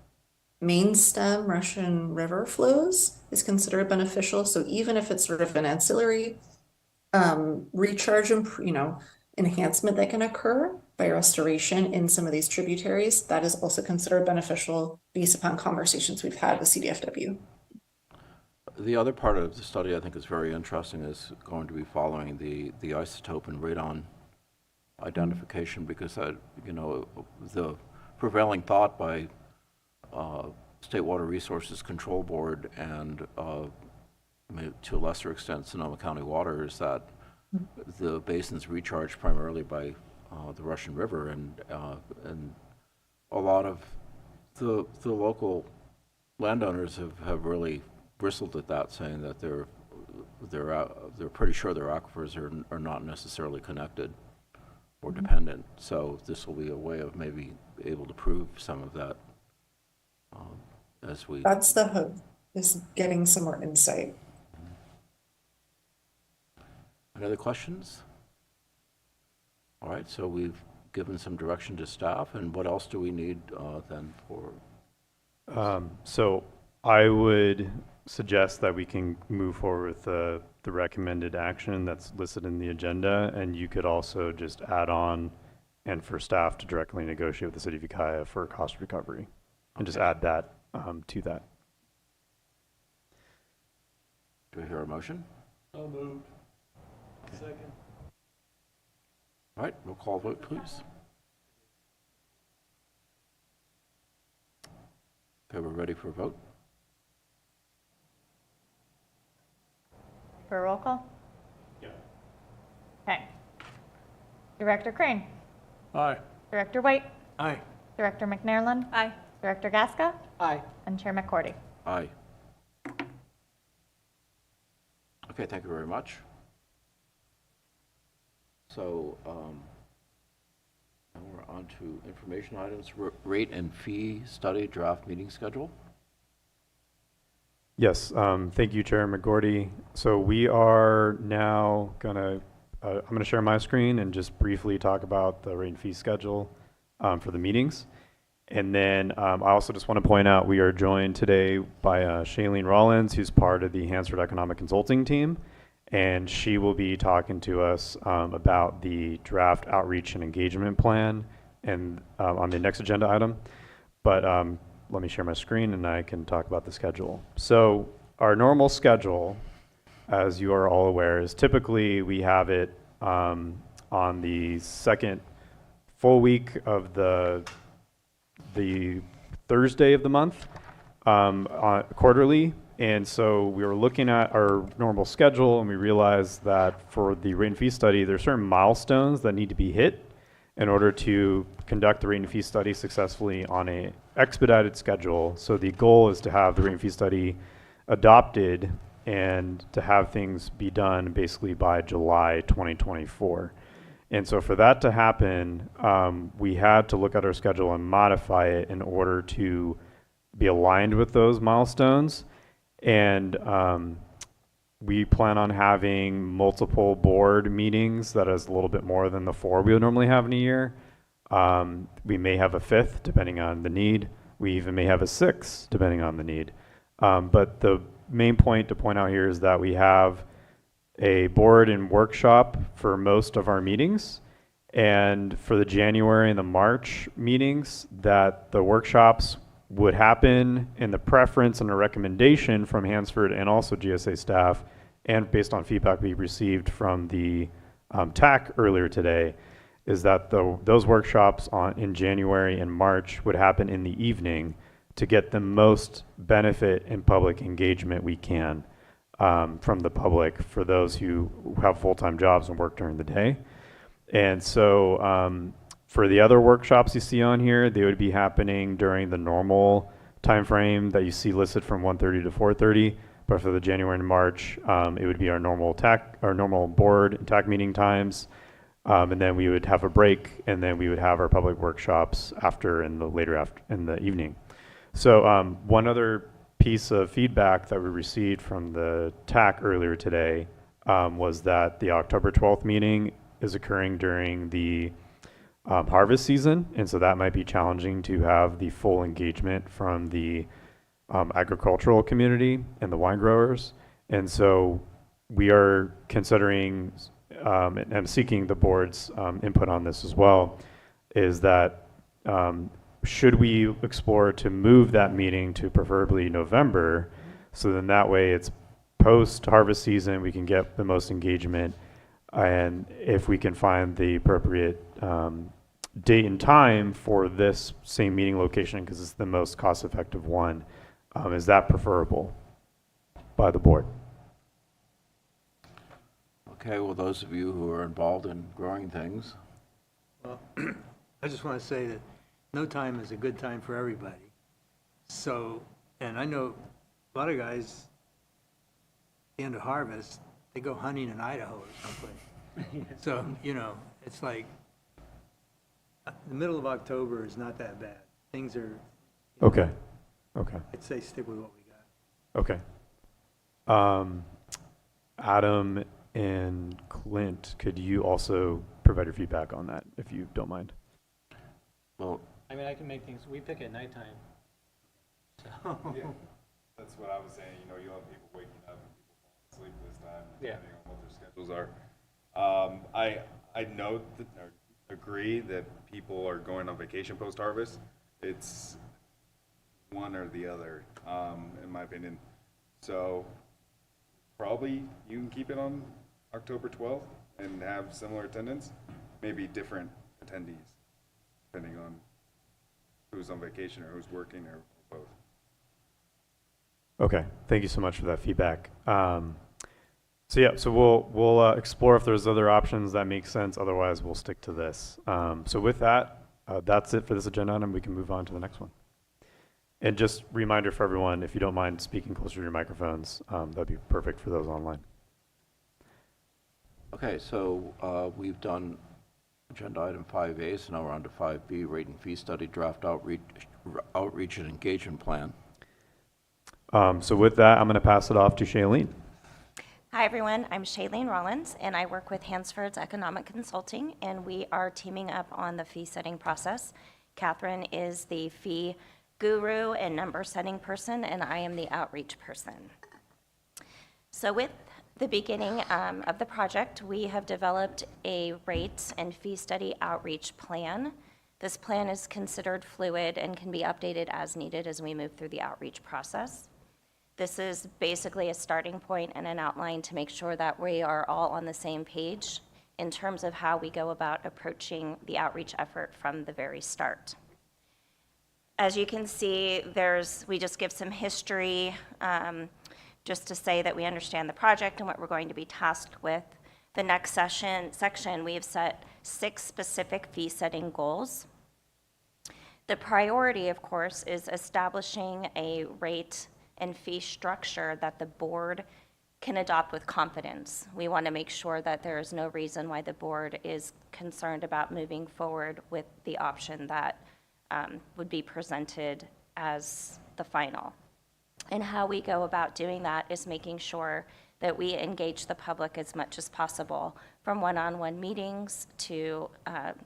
O: main stem Russian River flows is considered beneficial. So even if it's sort of an ancillary recharge, enhancement that can occur by restoration in some of these tributaries, that is also considered beneficial based upon conversations we've had with CDFW.
K: The other part of the study I think is very interesting is going to be following the isotope and radon identification, because the prevailing thought by State Water Resources Control Board and to a lesser extent Sonoma County Water is that the basin's recharged primarily by the Russian River, and a lot of the local landowners have really bristled at that, saying that they're pretty sure their aquifers are not necessarily connected or dependent. So this will be a way of maybe able to prove some of that as we.
O: That's the hope, is getting some more insight.
K: Any other questions? All right, so we've given some direction to staff, and what else do we need then for?
N: So I would suggest that we can move forward with the recommended action that's listed in the agenda, and you could also just add on and for staff to directly negotiate with the city of Ukiah for cost recovery, and just add that to that.
K: Do we hear a motion?
P: So moved. Second.
K: All right, roll call vote, please. Okay, we're ready for a vote.
L: For a roll call?
P: Yeah.
L: Okay. Director Crane.
P: Aye.
L: Director White.
Q: Aye.
L: Director McNairland.
R: Aye.
L: Director Gasca.
Q: Aye.
L: And Chair McCordy.
K: Aye. Okay, thank you very much. So now we're on to information items, rate and fee study draft meeting schedule.
N: Yes, thank you, Chair McGordy. So we are now I'm gonna share my screen and just briefly talk about the rate and fee schedule for the meetings. And then I also just want to point out we are joined today by Shailene Rollins, who's part of the Hansford Economic Consulting team. And she will be talking to us about the draft outreach and engagement plan and on the next agenda item. But let me share my screen and I can talk about the schedule. So our normal schedule, as you are all aware, is typically we have it on the second full week of the Thursday of the month, quarterly. And so we were looking at our normal schedule and we realized that for the rate and fee study, there's certain milestones that need to be hit in order to conduct the rate and fee study successfully on a expedited schedule. So the goal is to have the rate and fee study adopted and to have things be done basically by July 2024. And so for that to happen, we had to look at our schedule and modify it in order to be aligned with those milestones. And we plan on having multiple board meetings. That is a little bit more than the 4 we would normally have in a year. We may have a 5th, depending on the need. We even may have a 6th, depending on the need. But the main point to point out here is that we have a board and workshop for most of our meetings. And for the January and the March meetings, that the workshops would happen in the preference and a recommendation from Hansford and also GSA staff, and based on feedback we received from the TAC earlier today, is that those workshops in January and March would happen in the evening to get the most benefit and public engagement we can from the public for those who have full-time jobs and work during the day. And so for the other workshops you see on here, they would be happening during the normal time frame that you see listed from 1:30 to 4:30. But for the January and March, it would be our normal board and TAC meeting times. And then we would have a break, and then we would have our public workshops in the evening. So one other piece of feedback that we received from the TAC earlier today was that the October 12th meeting is occurring during the harvest season, and so that might be challenging to have the full engagement from the agricultural community and the wine growers. And so we are considering and seeking the board's input on this as well, is that should we explore to move that meeting to preferably November, so then that way it's post-harvest season, we can get the most engagement, and if we can find the appropriate date and time for this same meeting location, because it's the most cost-effective one, is that preferable by the board?
K: Okay, well, those of you who are involved in growing things.
Q: Well, I just want to say that no time is a good time for everybody. So, and I know a lot of guys, at the end of harvest, they go hunting in Idaho or someplace. So, it's like the middle of October is not that bad. Things are
N: okay. Okay.
Q: I'd say stick with what we got.
N: Okay. Adam and Clint, could you also provide your feedback on that, if you don't mind?
K: Well,
T: I mean, I can make things, we pick at nighttime. So.
M: Yeah, that's what I was saying. You know, you'll have people waking up and people falling asleep this time, depending on what their schedules are. I note that, or agree that people are going on vacation post-harvest. It's one or the other, in my opinion. So probably you can keep it on October 12th and have similar attendance, maybe different attendees, depending on who's on vacation or who's working or both.
N: Okay, thank you so much for that feedback. So we'll explore if there's other options that make sense. Otherwise, we'll stick to this. So with that, that's it for this agenda item. We can move on to the next one. And just reminder for everyone, if you don't mind speaking closer to your microphones, that'd be perfect for those online.
K: okay, so we've done agenda item 5A, so now we're on to 5B, rate and fee study, draft outreach and engagement plan.
N: So with that, I'm going to pass it off to Shailene.
U: Hi, everyone. I'm Shailene Rollins, and I work with Hansford's Economic Consulting, and we are teaming up on the fee setting process. Catherine is the fee guru and number setting person, and I am the outreach person. So with the beginning of the project, we have developed a rate and fee study outreach plan. This plan is considered fluid and can be updated as needed as we move through the outreach process. This is basically a starting point and an outline to make sure that we are all on the same page in terms of how we go about approaching the outreach effort from the very start. As you can see, we just give some history just to say that we understand the project and what we're going to be tasked with. The next section, we have set 6 specific fee setting goals. The priority, of course, is establishing a rate and fee structure that the board can adopt with confidence. We want to make sure that there is no reason why the board is concerned about moving forward with the option that would be presented as the final. And how we go about doing that is making sure that we engage the public as much as possible, from one-on-one meetings to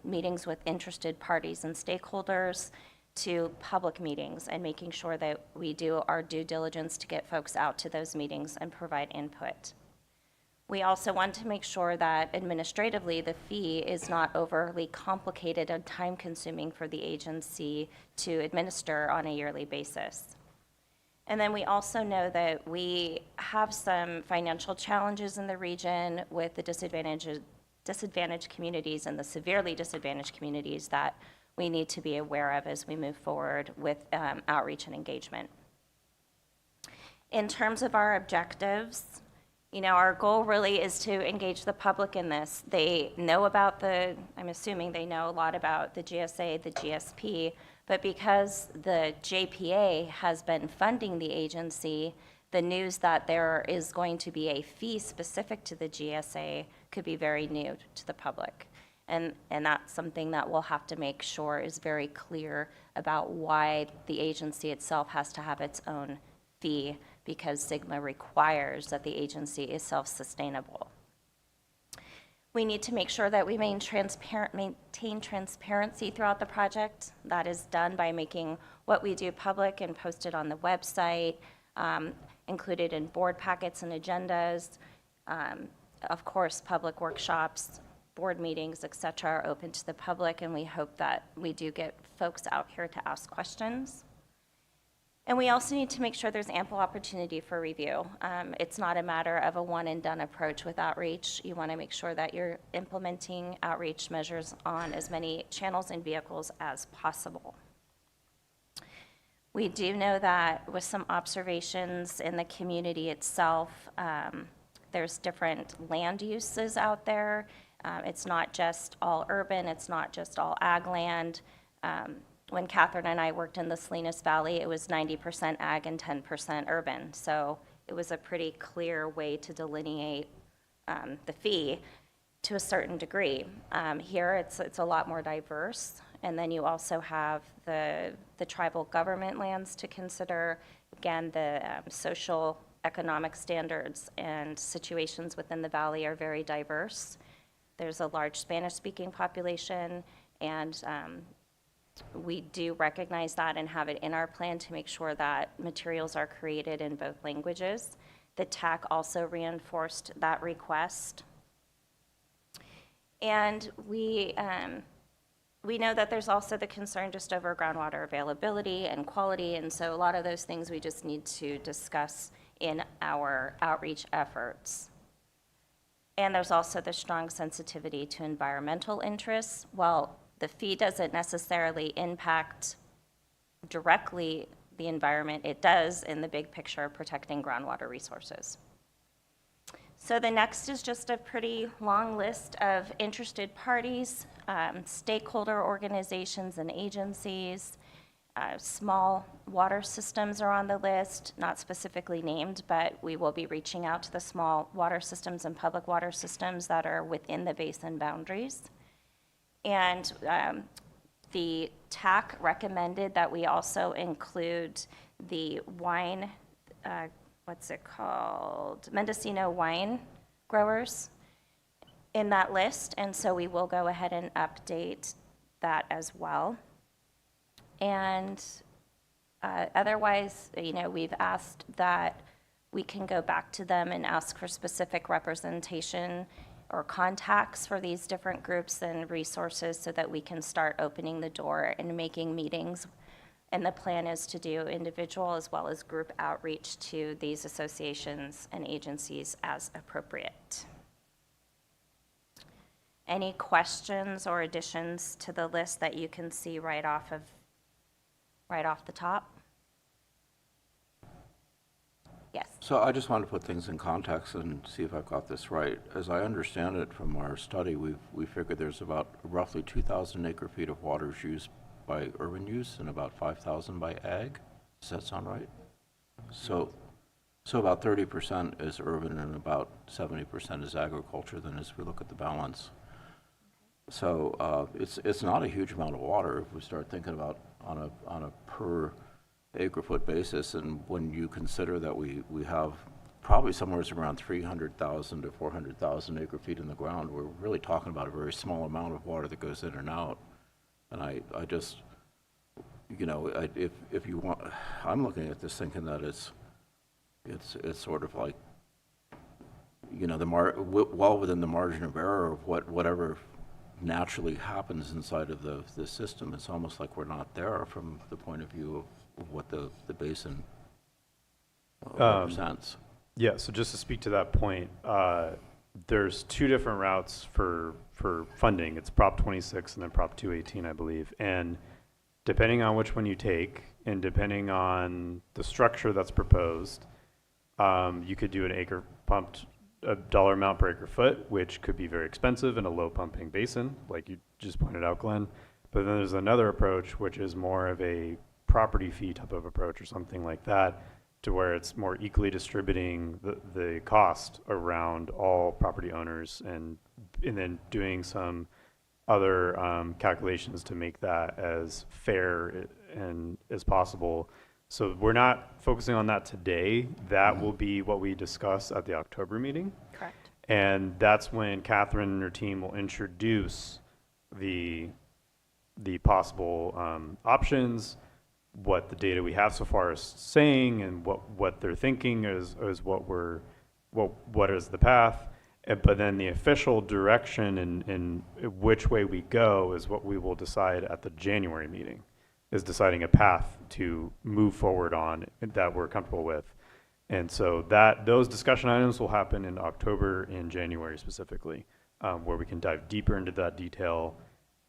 U: meetings with interested parties and stakeholders, to public meetings, and making sure that we do our due diligence to get folks out to those meetings and provide input. We also want to make sure that administratively the fee is not overly complicated and time-consuming for the agency to administer on a yearly basis. And then we also know that we have some financial challenges in the region with the disadvantaged communities and the severely disadvantaged communities that we need to be aware of as we move forward with outreach and engagement. In terms of our objectives, our goal really is to engage the public in this. They know about I'm assuming they know a lot about the GSA, the GSP, but because the JPA has been funding the agency, the news that there is going to be a fee specific to the GSA could be very new to the public. And that's something that we'll have to make sure is very clear about why the agency itself has to have its own fee, because SGMA requires that the agency is self-sustainable. We need to make sure that we maintain transparency throughout the project. That is done by making what we do public and posted on the website, included in board packets and agendas. Of course, public workshops, board meetings, et cetera, are open to the public, and we hope that we do get folks out here to ask questions. And we also need to make sure there's ample opportunity for review. It's not a matter of a one and done approach with outreach. You want to make sure that you're implementing outreach measures on as many channels and vehicles as possible. We do know that with some observations in the community itself, there's different land uses out there. It's not just all urban, it's not just all ag land. When Catherine and I worked in the Salinas Valley, it was 90% ag and 10% urban. So it was a pretty clear way to delineate the fee to a certain degree. Here, it's a lot more diverse, And then you also have the tribal government lands to consider. Again, the social economic standards and situations within the valley are very diverse. There's a large Spanish-speaking population, and we do recognize that and have it in our plan to make sure that materials are created in both languages. The TAC also reinforced that request. And we know that there's also the concern just over groundwater availability and quality, and so a lot of those things we just need to discuss in our outreach efforts. And there's also the strong sensitivity to environmental interests. While the fee doesn't necessarily impact directly the environment, it does in the big picture of protecting groundwater resources. So the next is just a pretty long list of interested parties, stakeholder organizations and agencies. Small water systems are on the list, not specifically named, but we will be reaching out to the small water systems and public water systems that are within the basin boundaries. And the TAC recommended that we also include the wine, what's it called? Mendocino wine growers in that list, and so we will go ahead and update that as well. And otherwise, you know, we've asked that we can go back to them and ask for specific representation or contacts for these different groups and resources so that we can start opening the door and making meetings. And the plan is to do individual as well as group outreach to these associations and agencies as appropriate. Any questions or additions to the list that you can see right off the top? Yes.
K: So I just want to put things in context and see if I've got this right. As I understand it from our study, we figured there's about roughly 2,000 acre feet of waters used by urban use and about 5,000 by ag. Does that sound right? So about 30% is urban and about 70% is agriculture then as we look at the balance. So it's not a huge amount of water if we start thinking about on a per acre foot basis, and when you consider that we have probably somewhere around 300,000 to 400,000 acre feet in the ground, we're really talking about a very small amount of water that goes in and out. And I just, you know, if you want, I'm looking at this thinking that it's sort of like, you know, well within the margin of error of whatever naturally happens inside of the system. It's almost like we're not there from the point of view of what the basin represents.
N: Yeah, so just to speak to that point, there's two different routes for funding. It's Prop 26 and then Prop 218, I believe. And depending on which one you take and depending on the structure that's proposed, you could do an acre pumped, a dollar amount per acre foot, which could be very expensive in a low pumping basin, like you just pointed out, Glenn. But then there's another approach, which is more of a property fee type of approach or something like that, to where it's more equally distributing the cost around all property owners and then doing some other calculations to make that as fair and as possible. So we're not focusing on that today. That will be what we discuss at the October meeting.
U: Correct.
N: And that's when Catherine and her team will introduce the possible options, what the data we have so far is saying, and what they're thinking is what is the path. But then the official direction and which way we go is what we will decide at the January meeting, is deciding a path to move forward on that we're comfortable with. And so those discussion items will happen in October and January specifically, where we can dive deeper into that detail.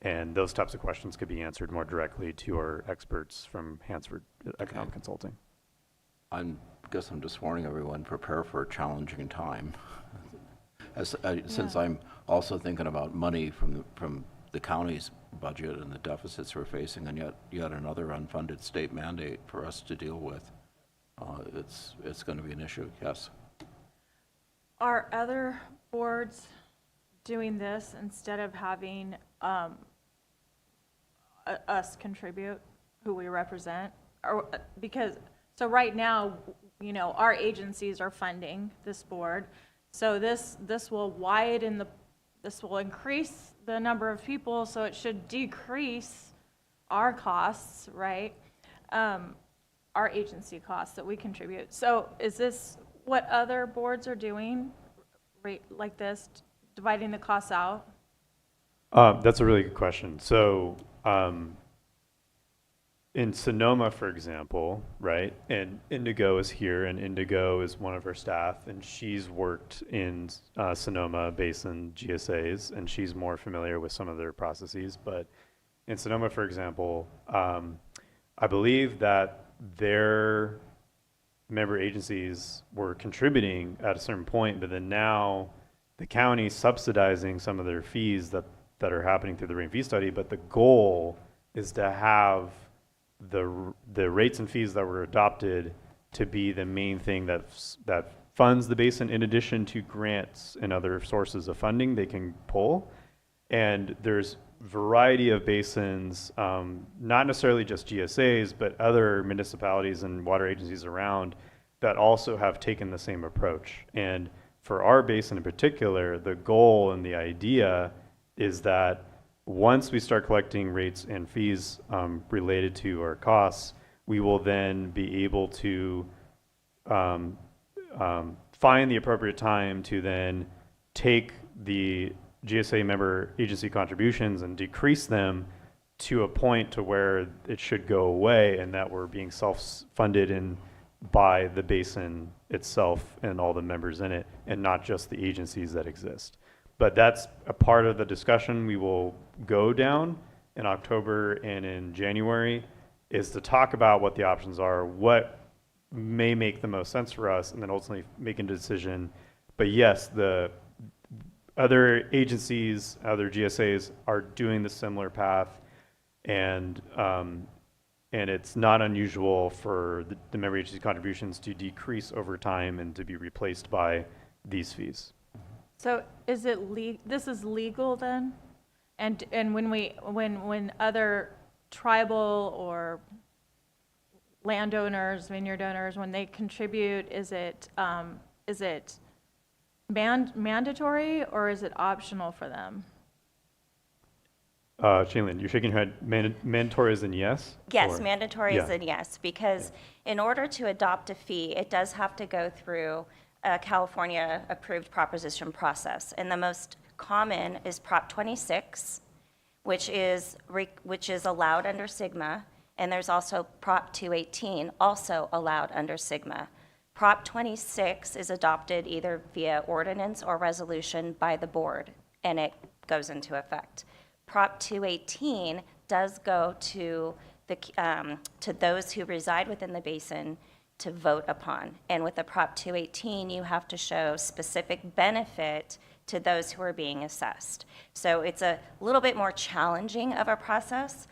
N: And those types of questions could be answered more directly to our experts from Hansford Economic Consulting.
K: I guess I'm just warning everyone, prepare for a challenging time. Since I'm also thinking about money from the county's budget and the deficits we're facing, and yet another unfunded state mandate for us to deal with, it's going to be an issue, yes.
R: Are other boards doing this instead of having us contribute, who we represent? Or, so right now, you know, our agencies are funding this board. So this will this will increase the number of people, so it should decrease our costs, right? Our agency costs that we contribute. So is this what other boards are doing, right, like this, dividing the costs out?
N: That's a really good question. So in Sonoma, for example, right, and Indigo is here, and Indigo is one of her staff, and she's worked in Sonoma Basin GSAs, and she's more familiar with some of their processes. But in Sonoma, for example, I believe that their member agencies were contributing at a certain point, but then now the county's subsidizing some of their fees that are happening through the rate fee study. But the goal is to have the rates and fees that were adopted to be the main thing that funds the basin, in addition to grants and other sources of funding they can pull. And there's variety of basins, not necessarily just GSAs, but other municipalities and water agencies around that also have taken the same approach. And for our basin in particular, the goal and the idea is that once we start collecting rates and fees related to our costs, we will then be able to find the appropriate time to then take the GSA member agency contributions and decrease them to a point to where it should go away, and that we're being self-funded by the basin itself and all the members in it, and not just the agencies that exist. But that's a part of the discussion we will go down in October and in January, is to talk about what the options are, what may make the most sense for us, and then ultimately making a decision. But yes, the other agencies, other GSAs are doing the similar path, and it's not unusual for the member agency contributions to decrease over time and to be replaced by these fees.
R: So is it this is legal then? And when other tribal or landowners, vineyard owners, when they contribute, is it mandatory or is it optional for them?
N: Shailene, you're shaking your head. Mandatory is in yes?
U: Yes,
N: or?
U: mandatory is
N: Yeah.
U: in yes, because in order to adopt a fee, it does have to go through a California approved proposition process. And the most common is Prop 26, which is allowed under SGMA, and there's also Prop 218, also allowed under SGMA. Prop 26 is adopted either via ordinance or resolution by the board, and it goes into effect. Prop 218 does go to those who reside within the basin to vote upon. And with the Prop 218, you have to show specific benefit to those who are being assessed. So it's a little bit more challenging of a process,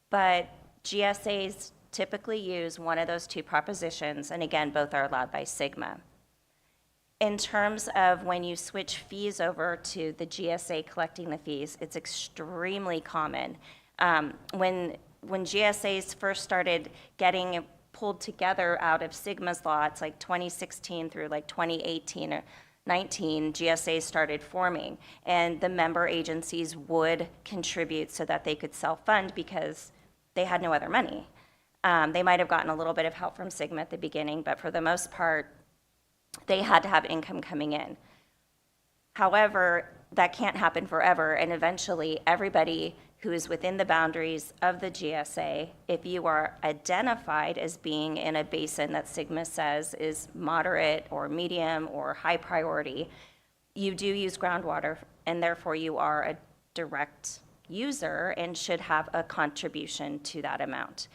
U: but GSAs typically use one of those two propositions, and again, both are allowed by SGMA. In terms of when you switch fees over to the GSA collecting the fees, it's extremely common. When GSAs first started getting pulled together out of SGMA's law, it's like 2016 through like 2018 or 19, GSAs started forming, and the member agencies would contribute so that they could self-fund because they had no other money. They might have gotten a little bit of help from SGMA at the beginning, but for the most part, they had to have income coming in. However, that can't happen forever, and eventually everybody who is within the boundaries of the GSA, if you are identified as being in a basin that SGMA says is moderate or medium or high priority, you do use groundwater, and therefore you are a direct user and should have a contribution to that amount.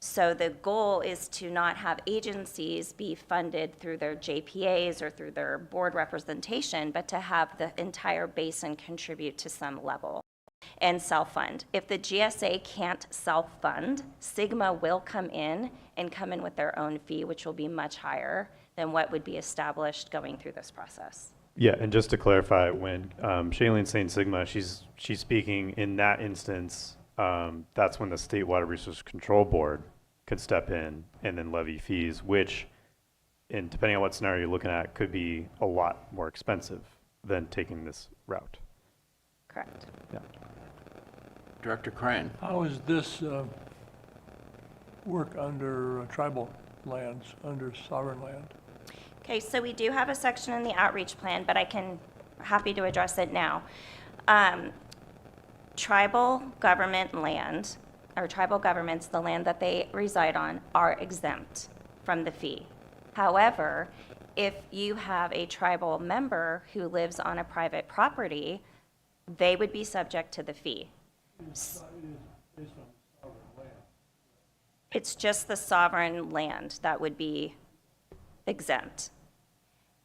U: So the goal is to not have agencies be funded through their JPAs or through their board representation, but to have the entire basin contribute to some level and self-fund. If the GSA can't self-fund, SGMA will come in with their own fee, which will be much higher than what would be established going through this process.
N: Yeah, and just to clarify, when Shailene's saying SGMA, she's speaking in that instance that's when the State Water Resources Control Board could step in and then levy fees, which, and depending on what scenario you're looking at, could be a lot more expensive than taking this route.
U: Correct.
N: Yeah.
K: Director Crane.
P: How is this work under tribal lands, under sovereign land?
U: Okay, so we do have a section in the outreach plan, but happy to address it now. Tribal government land, or tribal governments, the land that they reside on, are exempt from the fee. However, if you have a tribal member who lives on a private property, they would be subject to the fee. It's just the sovereign land that would be exempt.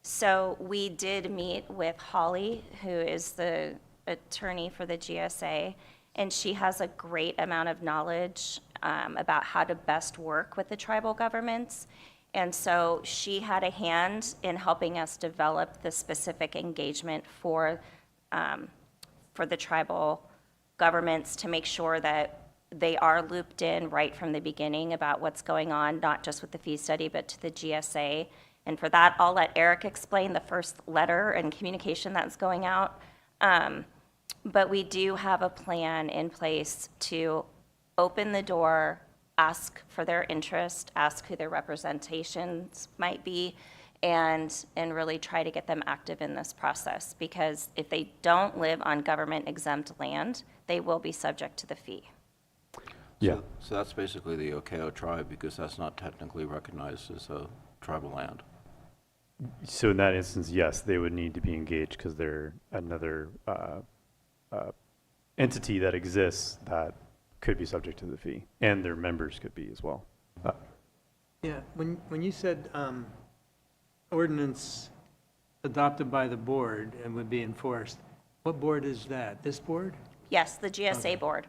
U: So we did meet with Holly, who is the attorney for the GSA, and she has a great amount of knowledge about how to best work with the tribal governments. And so she had a hand in helping us develop the specific engagement for the tribal governments to make sure that they are looped in right from the beginning about what's going on, not just with the fee study, but to the GSA. And for that, I'll let Eric explain the first letter and communication that's going out. But we do have a plan in place to open the door, ask for their interest, ask who their representations might be, and really try to get them active in this process. Because if they don't live on government exempt land, they will be subject to the fee.
N: Yeah.
K: So that's basically the Ukiah tribe, because that's not technically recognized as a tribal land.
N: So in that instance, yes, they would need to be engaged because they're another entity that exists that could be subject to the fee, and their members could be as well.
Q: Yeah, when you said ordinance adopted by the board and would be enforced, what board is that? This board?
U: Yes, the GSA board.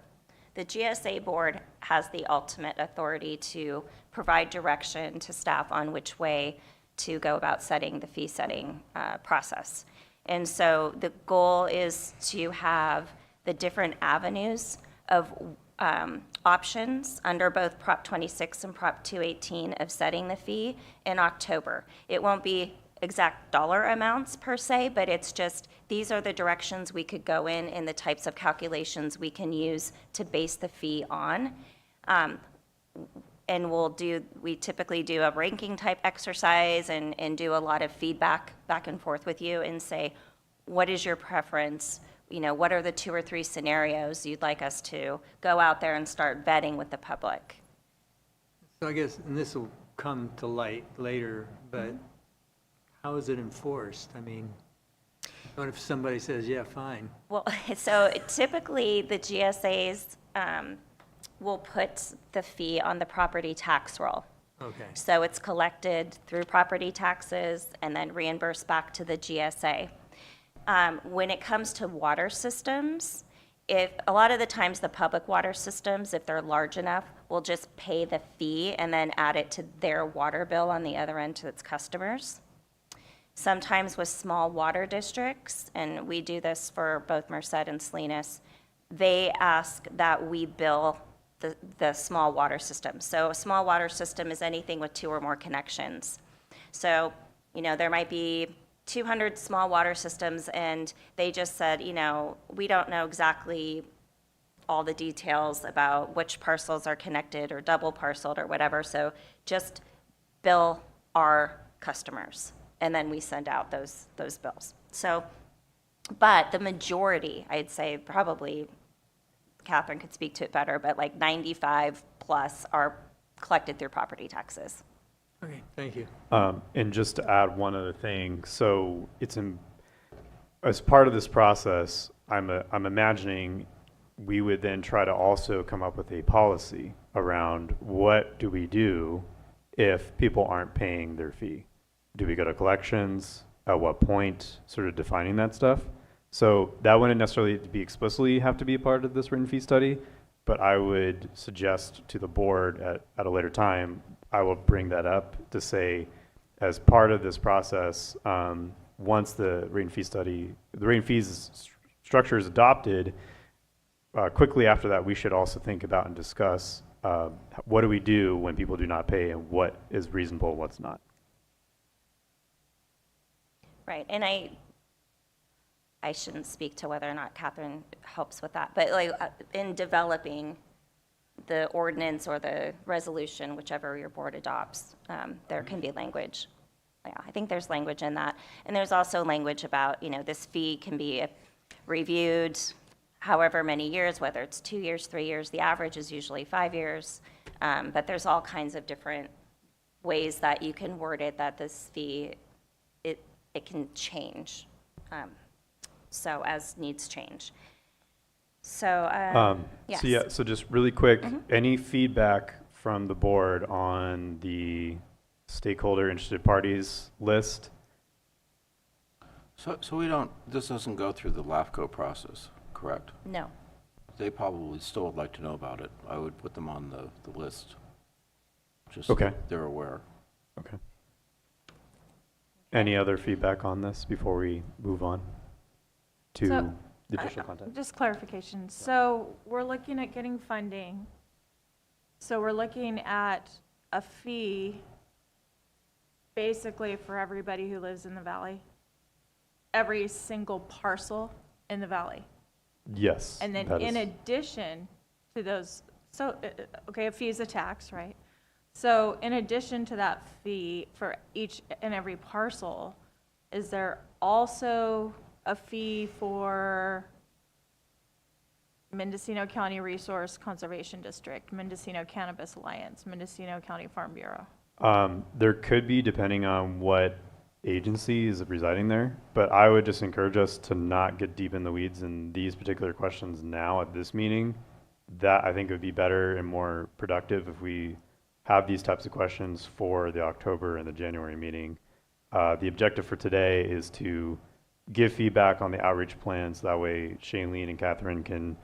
U: The GSA board has the ultimate authority to provide direction to staff on which way to go about setting the fee setting process. And so the goal is to have the different avenues of options under both Prop 26 and Prop 218 of setting the fee in October. It won't be exact dollar amounts per se, but it's just these are the directions we could go in and the types of calculations we can use to base the fee on. And we typically do a ranking type exercise and do a lot of feedback back and forth with you and say, what is your preference? You know, what are the 2 or 3 scenarios you'd like us to go out there and start vetting with the public?
Q: So I guess, and this will come to light later, but how is it enforced? I mean, what if somebody says, yeah, fine?
U: Well, so typically the GSAs will put the fee on the property tax roll.
Q: Okay.
U: So it's collected through property taxes and then reimbursed back to the GSA. When it comes to water systems, if a lot of the times the public water systems, if they're large enough, will just pay the fee and then add it to their water bill on the other end to its customers. Sometimes with small water districts, and we do this for both Merced and Salinas, they ask that we bill the small water system. So a small water system is anything with 2 or more connections. So, you know, there might be 200 small water systems, and they just said, you know, we don't know exactly all the details about which parcels are connected or double parceled or whatever, so just bill our customers, and then we send out those bills. So, but the majority, I'd say probably, Catherine could speak to it better, but like 95 plus are collected through property taxes.
Q: Okay, thank you.
N: And just to add one other thing, so as part of this process, I'm imagining we would then try to also come up with a policy around what do we do if people aren't paying their fee? Do we go to collections? At what point? Sort of defining that stuff. So that wouldn't necessarily be explicitly have to be a part of this written fee study, but I would suggest to the board at a later time, I will bring that up to say, as part of this process, once the rate and fee study, the rate and fees structure is adopted, quickly after that, we should also think about and discuss what do we do when people do not pay and what is reasonable, what's not.
U: Right, and I shouldn't speak to whether or not Catherine helps with that, but like in developing the ordinance or the resolution, whichever your board adopts, there can be language. Yeah, I think there's language in that. And there's also language about, this fee can be reviewed however many years, whether it's 2 years, 3 years, the average is usually 5 years. But there's all kinds of different ways that you can word it, that this fee, it can change. So as needs change. So, yes.
N: So just really quick, any feedback from the board on the stakeholder interested parties list?
K: So this doesn't go through the LAFCO process, correct?
U: No.
N: They
K: probably still would like to know about it. I would put them on the list. Just
N: okay.
K: So they're aware.
N: Okay. Any other feedback on this before we move on to the additional content?
R: Just clarification. So we're looking at getting funding. So we're looking at a fee basically for everybody who lives in the valley, every single parcel in the valley.
N: Yes.
R: And then in addition to those, so, okay, a fee is a tax, right? So in addition to that fee for each and every parcel, is there also a fee for Mendocino County Resource Conservation District, Mendocino Cannabis Alliance, Mendocino County Farm Bureau?
N: There could be, depending on what agency is residing there, but I would just encourage us to not get deep in the weeds in these particular questions now at this meeting. That I think would be better and more productive if we have these types of questions for the October and the January meeting. The objective for today is to give feedback on the outreach plans. That way Shailene and Catherine can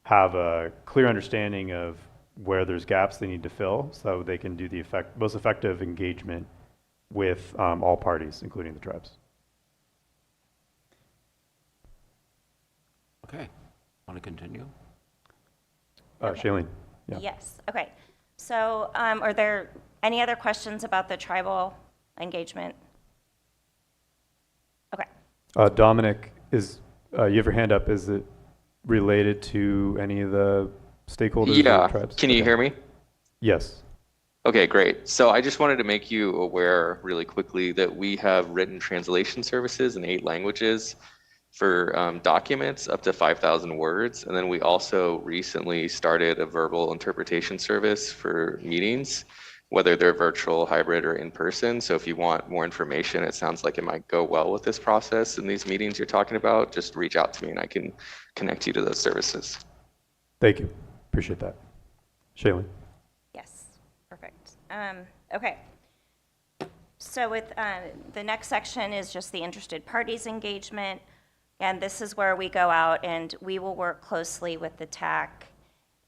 N: have a clear understanding of where there's gaps they need to fill so they can do the most effective engagement with all parties, including the tribes.
K: Okay. Want to continue?
N: Shailene. Yeah.
U: Yes, okay. So are there any other questions about the tribal engagement? Okay.
N: Dominic, you have your hand up. Is it related to any of the stakeholders
A: Yeah.
N: or tribes?
A: Can you hear me?
N: Yes.
A: Okay, great. So I just wanted to make you aware really quickly that we have written translation services in 8 languages for documents up to 5,000 words. And then we also recently started a verbal interpretation service for meetings, whether they're virtual, hybrid, or in person. So if you want more information, it sounds like it might go well with this process and these meetings you're talking about, just reach out to me and I can connect you to those services.
N: Thank you. Appreciate that. Shailene.
U: Yes, perfect. Okay. So with the next section is just the interested parties engagement. And this is where we go out and we will work closely with the TAC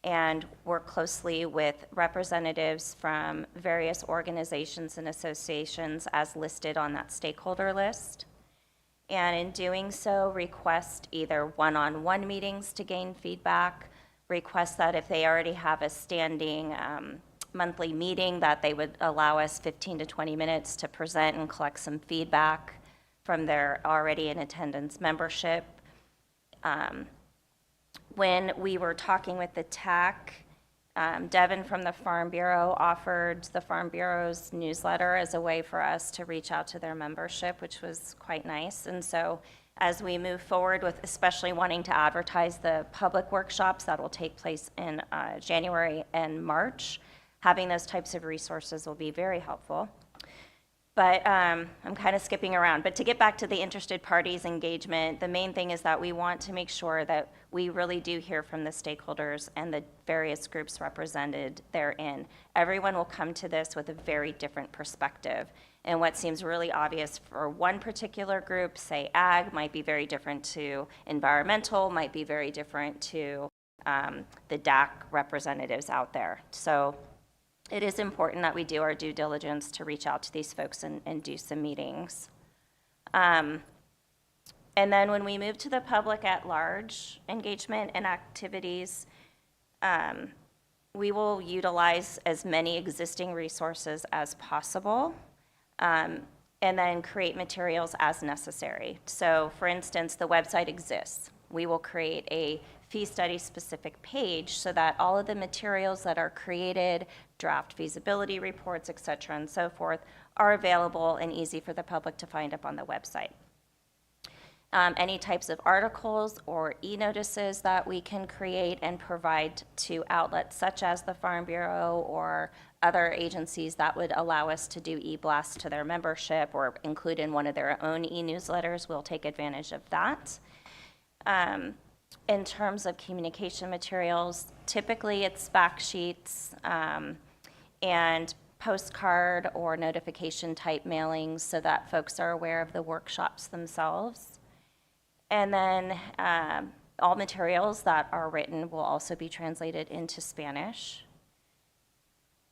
U: and work closely with representatives from various organizations and associations as listed on that stakeholder list. And in doing so, request either one-on-one meetings to gain feedback, request that if they already have a standing monthly meeting that they would allow us 15 to 20 minutes to present and collect some feedback from their already in attendance membership. When we were talking with the TAC, Devin from the Farm Bureau offered the Farm Bureau's newsletter as a way for us to reach out to their membership, which was quite nice. And so as we move forward with especially wanting to advertise the public workshops that will take place in January and March, having those types of resources will be very helpful. But I'm kind of skipping around. But to get back to the interested parties engagement, the main thing is that we want to make sure that we really do hear from the stakeholders and the various groups represented therein. Everyone will come to this with a very different perspective. And what seems really obvious for one particular group, say ag, might be very different to environmental, might be very different to the DAC representatives out there. So it is important that we do our due diligence to reach out to these folks and do some meetings. And And then when we move to the public at large engagement and activities, we will utilize as many existing resources as possible, and then create materials as necessary. So for instance, the website exists. We will create a fee study specific page so that all of the materials that are created, draft feasibility reports, et cetera, and so forth, are available and easy for the public to find up on the website. Any types of articles or e-notices that we can create and provide to outlets such as the Farm Bureau or other agencies that would allow us to do e-blasts to their membership or include in one of their own e-newsletters, we'll take advantage of that. In terms of communication materials, typically it's fact sheets and postcard or notification type mailings so that folks are aware of the workshops themselves. And then all materials that are written will also be translated into Spanish.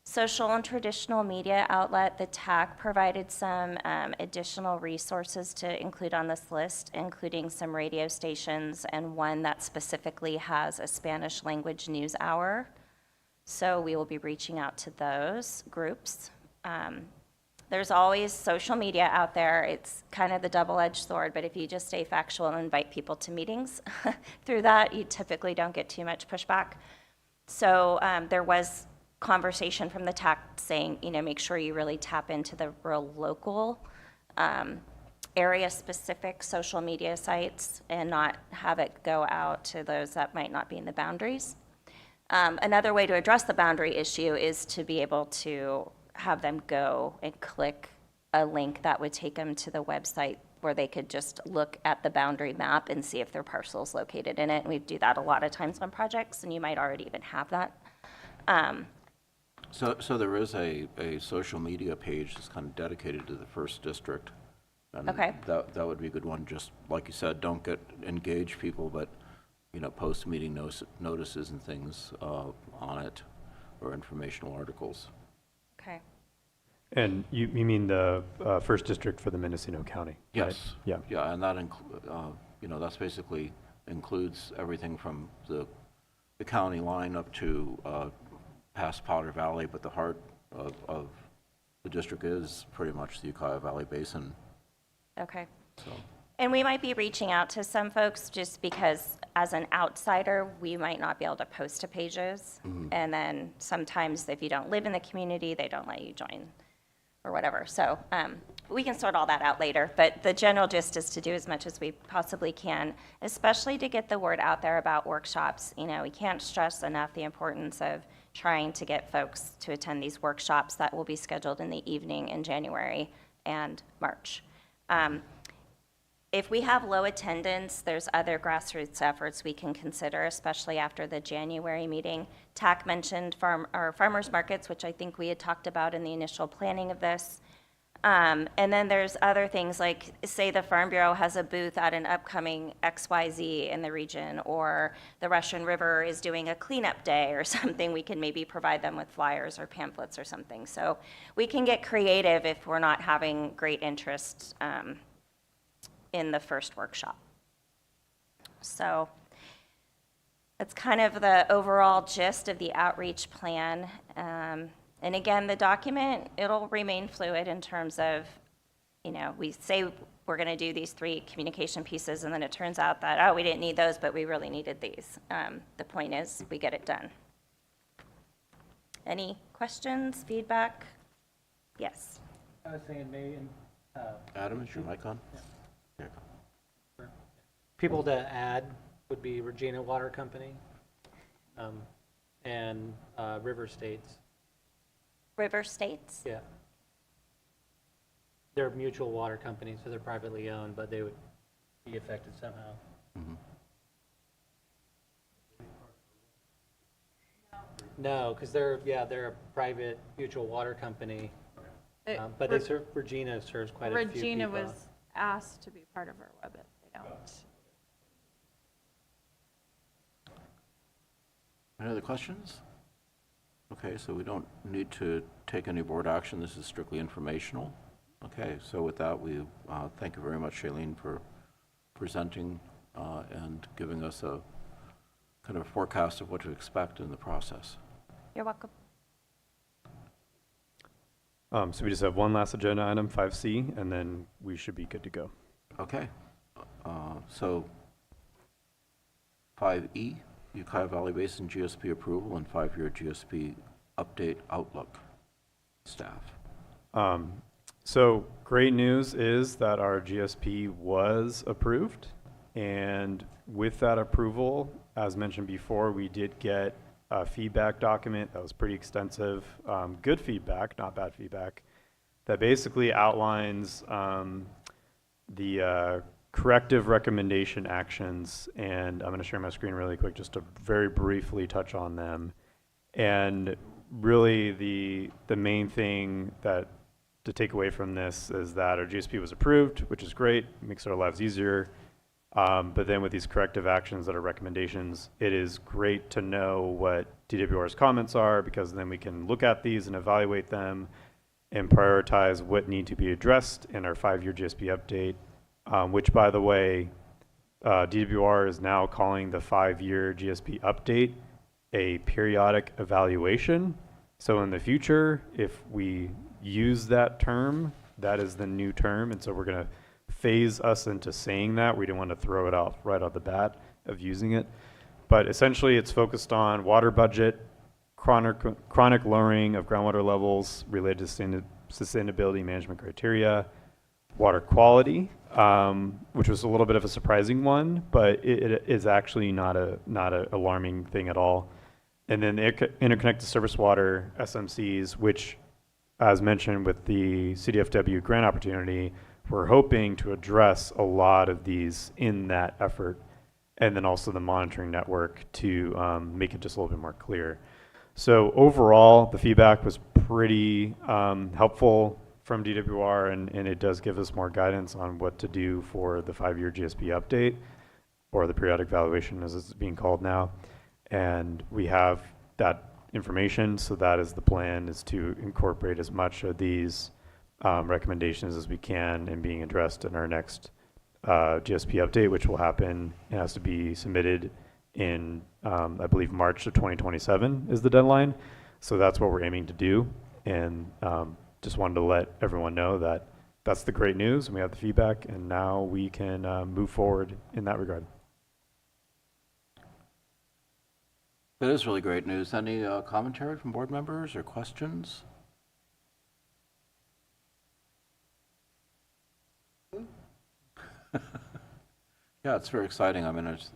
U: Social and traditional media outlet, the TAC provided some additional resources to include on this list, including some radio stations and one that specifically has a Spanish language news hour. So we will be reaching out to those groups. There's always social media out there. It's kind of the double-edged sword, but if you just stay factual and invite people to meetings through that, you typically don't get too much pushback. So there was conversation from the TAC saying, you know, make sure you really tap into the real local area-specific social media sites and not have it go out to those that might not be in the boundaries. Another way to address the boundary issue is to be able to have them go and click a link that would take them to the website where they could just look at the boundary map and see if their parcel is located in it. And we do that a lot of times on projects, and you might already even have that.
K: So there is a social media page that's kind of dedicated to the first district. And
U: Okay.
K: that would be a good one. Just like you said, don't engage people, but you know, post meeting notices and things on it, or informational articles.
U: Okay.
N: And you mean the first district for the Mendocino County? Right?
K: Yes.
N: Yeah.
K: Yeah, and that you know, that's basically includes everything from the county line up to past Powder Valley, but the heart of the district is pretty much the Ukiah Valley Basin.
U: Okay.
K: So.
U: And we might be reaching out to some folks just because as an outsider, we might not be able to post to pages.
K: Mm-hmm.
U: And then sometimes if you don't live in the community, they don't let you join or whatever. So we can sort all that out later. But the general gist is to do as much as we possibly can, especially to get the word out there about workshops. You know, we can't stress enough the importance of trying to get folks to attend these workshops that will be scheduled in the evening in January and March. If we have low attendance, there's other grassroots efforts we can consider, especially after the January meeting. TAC mentioned farmers markets, which I think we had talked about in the initial planning of this. And then there's other things like, say the Farm Bureau has a booth at an upcoming XYZ in the region, or the Russian River is doing a cleanup day or something. We can maybe provide them with flyers or pamphlets or something. So we can get creative if we're not having great interest in the first workshop. So that's kind of the overall gist of the outreach plan. And again, the document, it'll remain fluid in terms of, you know, we say we're going to do these 3 communication pieces, and then it turns out that, oh, we didn't need those, but we really needed these. The point is, we get it done. Any questions, feedback? Yes.
T: I was saying maybe,
K: Adam, is your mic on?
T: Yeah.
K: Yeah.
T: People to add would be Regina Water Company, and River States.
U: River States?
T: Yeah. They're mutual water companies, so they're privately owned, but they would be affected somehow.
K: Mm-hmm.
T: No, because they're a private mutual water company, but they serve, Regina serves quite a few people.
R: Regina was asked to be part of our web, but they don't.
K: Any other questions? Okay, so we don't need to take any board action. This is strictly informational. Okay, so with that, we thank you very much, Shailene, for presenting and giving us a kind of a forecast of what to expect in the process.
U: You're welcome.
N: So we just have one last agenda item, 5C, and then we should be good to go.
K: Okay. So 5E, Ukiah Valley Basin GSP approval and 5-year GSP update outlook. Staff.
N: So great news is that our GSP was approved, and with that approval, as mentioned before, we did get a feedback document that was pretty extensive, good feedback, not bad feedback, that basically outlines the corrective recommendation actions, and I'm going to share my screen really quick just to very briefly touch on them. And really the main thing that to take away from this is that our GSP was approved, which is great, makes our lives easier. But then with these corrective actions that are recommendations, it is great to know what DWR's comments are, because then we can look at these and evaluate them and prioritize what need to be addressed in our 5-year GSP update, which, by the way, DWR is now calling the 5-year GSP update a periodic evaluation. So in the future, if we use that term, that is the new term, and so we're going to phase us into saying that. We didn't want to throw it out right off the bat of using it. But essentially, it's focused on water budget, chronic lowering of groundwater levels related to sustainability management criteria, water quality, which was a little bit of a surprising one, but it is actually not a alarming thing at all. And then the interconnected surface water SMCs, which, as mentioned with the CDFW grant opportunity, we're hoping to address a lot of these in that effort, and then also the monitoring network to make it just a little bit more clear. So overall, the feedback was pretty helpful from DWR, and it does give us more guidance on what to do for the 5-year GSP update, or the periodic evaluation as it's being called now. And we have that information, so that is the plan, is to incorporate as much of these recommendations as we can and being addressed in our next GSP update, which will happen. It has to be submitted in, I believe, March of 2027 is the deadline. So that's what we're aiming to do. And just wanted to let everyone know that that's the great news, and we have the feedback, and now we can move forward in that regard.
K: That is really great news. Any commentary from board members or questions? Yeah, it's very exciting. I mean, it's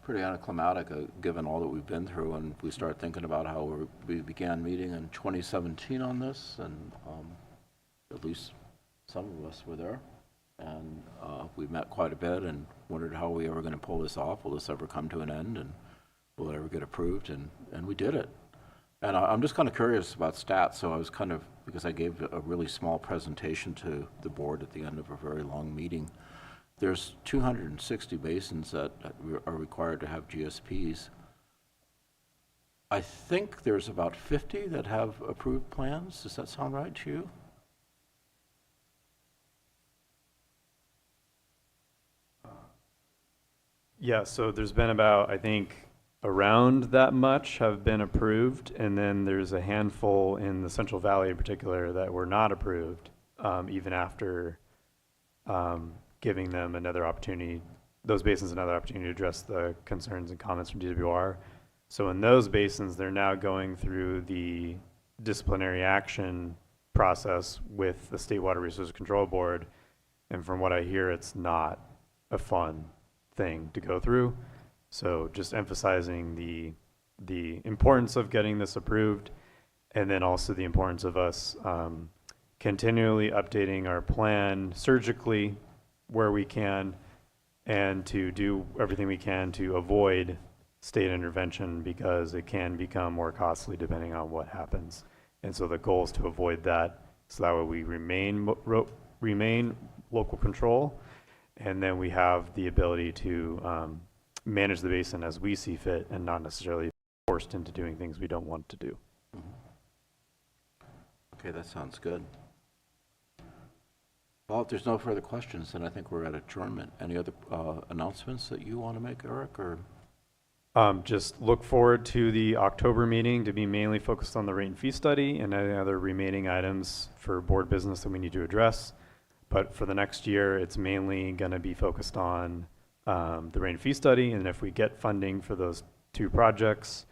K: pretty anticlimactic given all that we've been through, and we start thinking about how we began meeting in 2017 on this, and at least some of us were there, and we met quite a bit and wondered how we were going to pull this off. Will this ever come to an end, and will it ever get approved? And we did it. And I'm just kind of curious about stats, so I was kind of, because I gave a really small presentation to the board at the end of a very long meeting. There's 260 basins that are required to have GSPs. I think there's about 50 that have approved plans. Does that sound right to you?
N: Yeah, so there's been about, I think, around that much have been approved, and then there's a handful in the Central Valley in particular that were not approved, even after giving them another opportunity, those basins another opportunity to address the concerns and comments from DWR. So in those basins, they're now going through the disciplinary action process with the State Water Resources Control Board, and from what I hear, it's not a fun thing to go through. So just emphasizing the importance of getting this approved, and then also the importance of us continually updating our plan surgically where we can, and to do everything we can to avoid state intervention, because it can become more costly depending on what happens. And so the goal is to avoid that, so that way we remain local control, and then we have the ability to manage the basin as we see fit, and not necessarily forced into doing things we don't want to do.
K: Okay, that sounds good. Well, if there's no further questions, then I think we're at adjournment. Any other announcements that you want to make, Eric, or?
N: Just look forward to the October meeting to be mainly focused on the rate and fee study and any other remaining items for board business that we need to address. But for the next year, it's mainly going to be focused on the rate and fee study. And if we get funding for those 2 projects,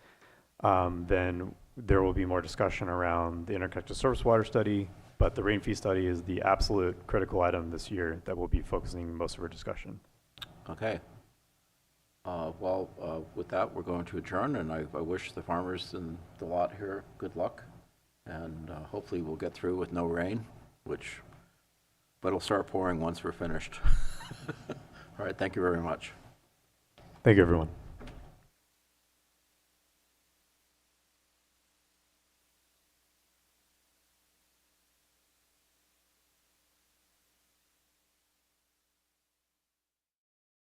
N: then there will be more discussion around the interconnected surface water study. But the rate and fee study is the absolute critical item this year that will be focusing most of our discussion.
K: Okay. With that, we're going to adjourn, and I wish the farmers in the lot here good luck, and hopefully we'll get through with no rain, but it'll start pouring once we're finished. All right, thank you very much.
N: Thank you, everyone.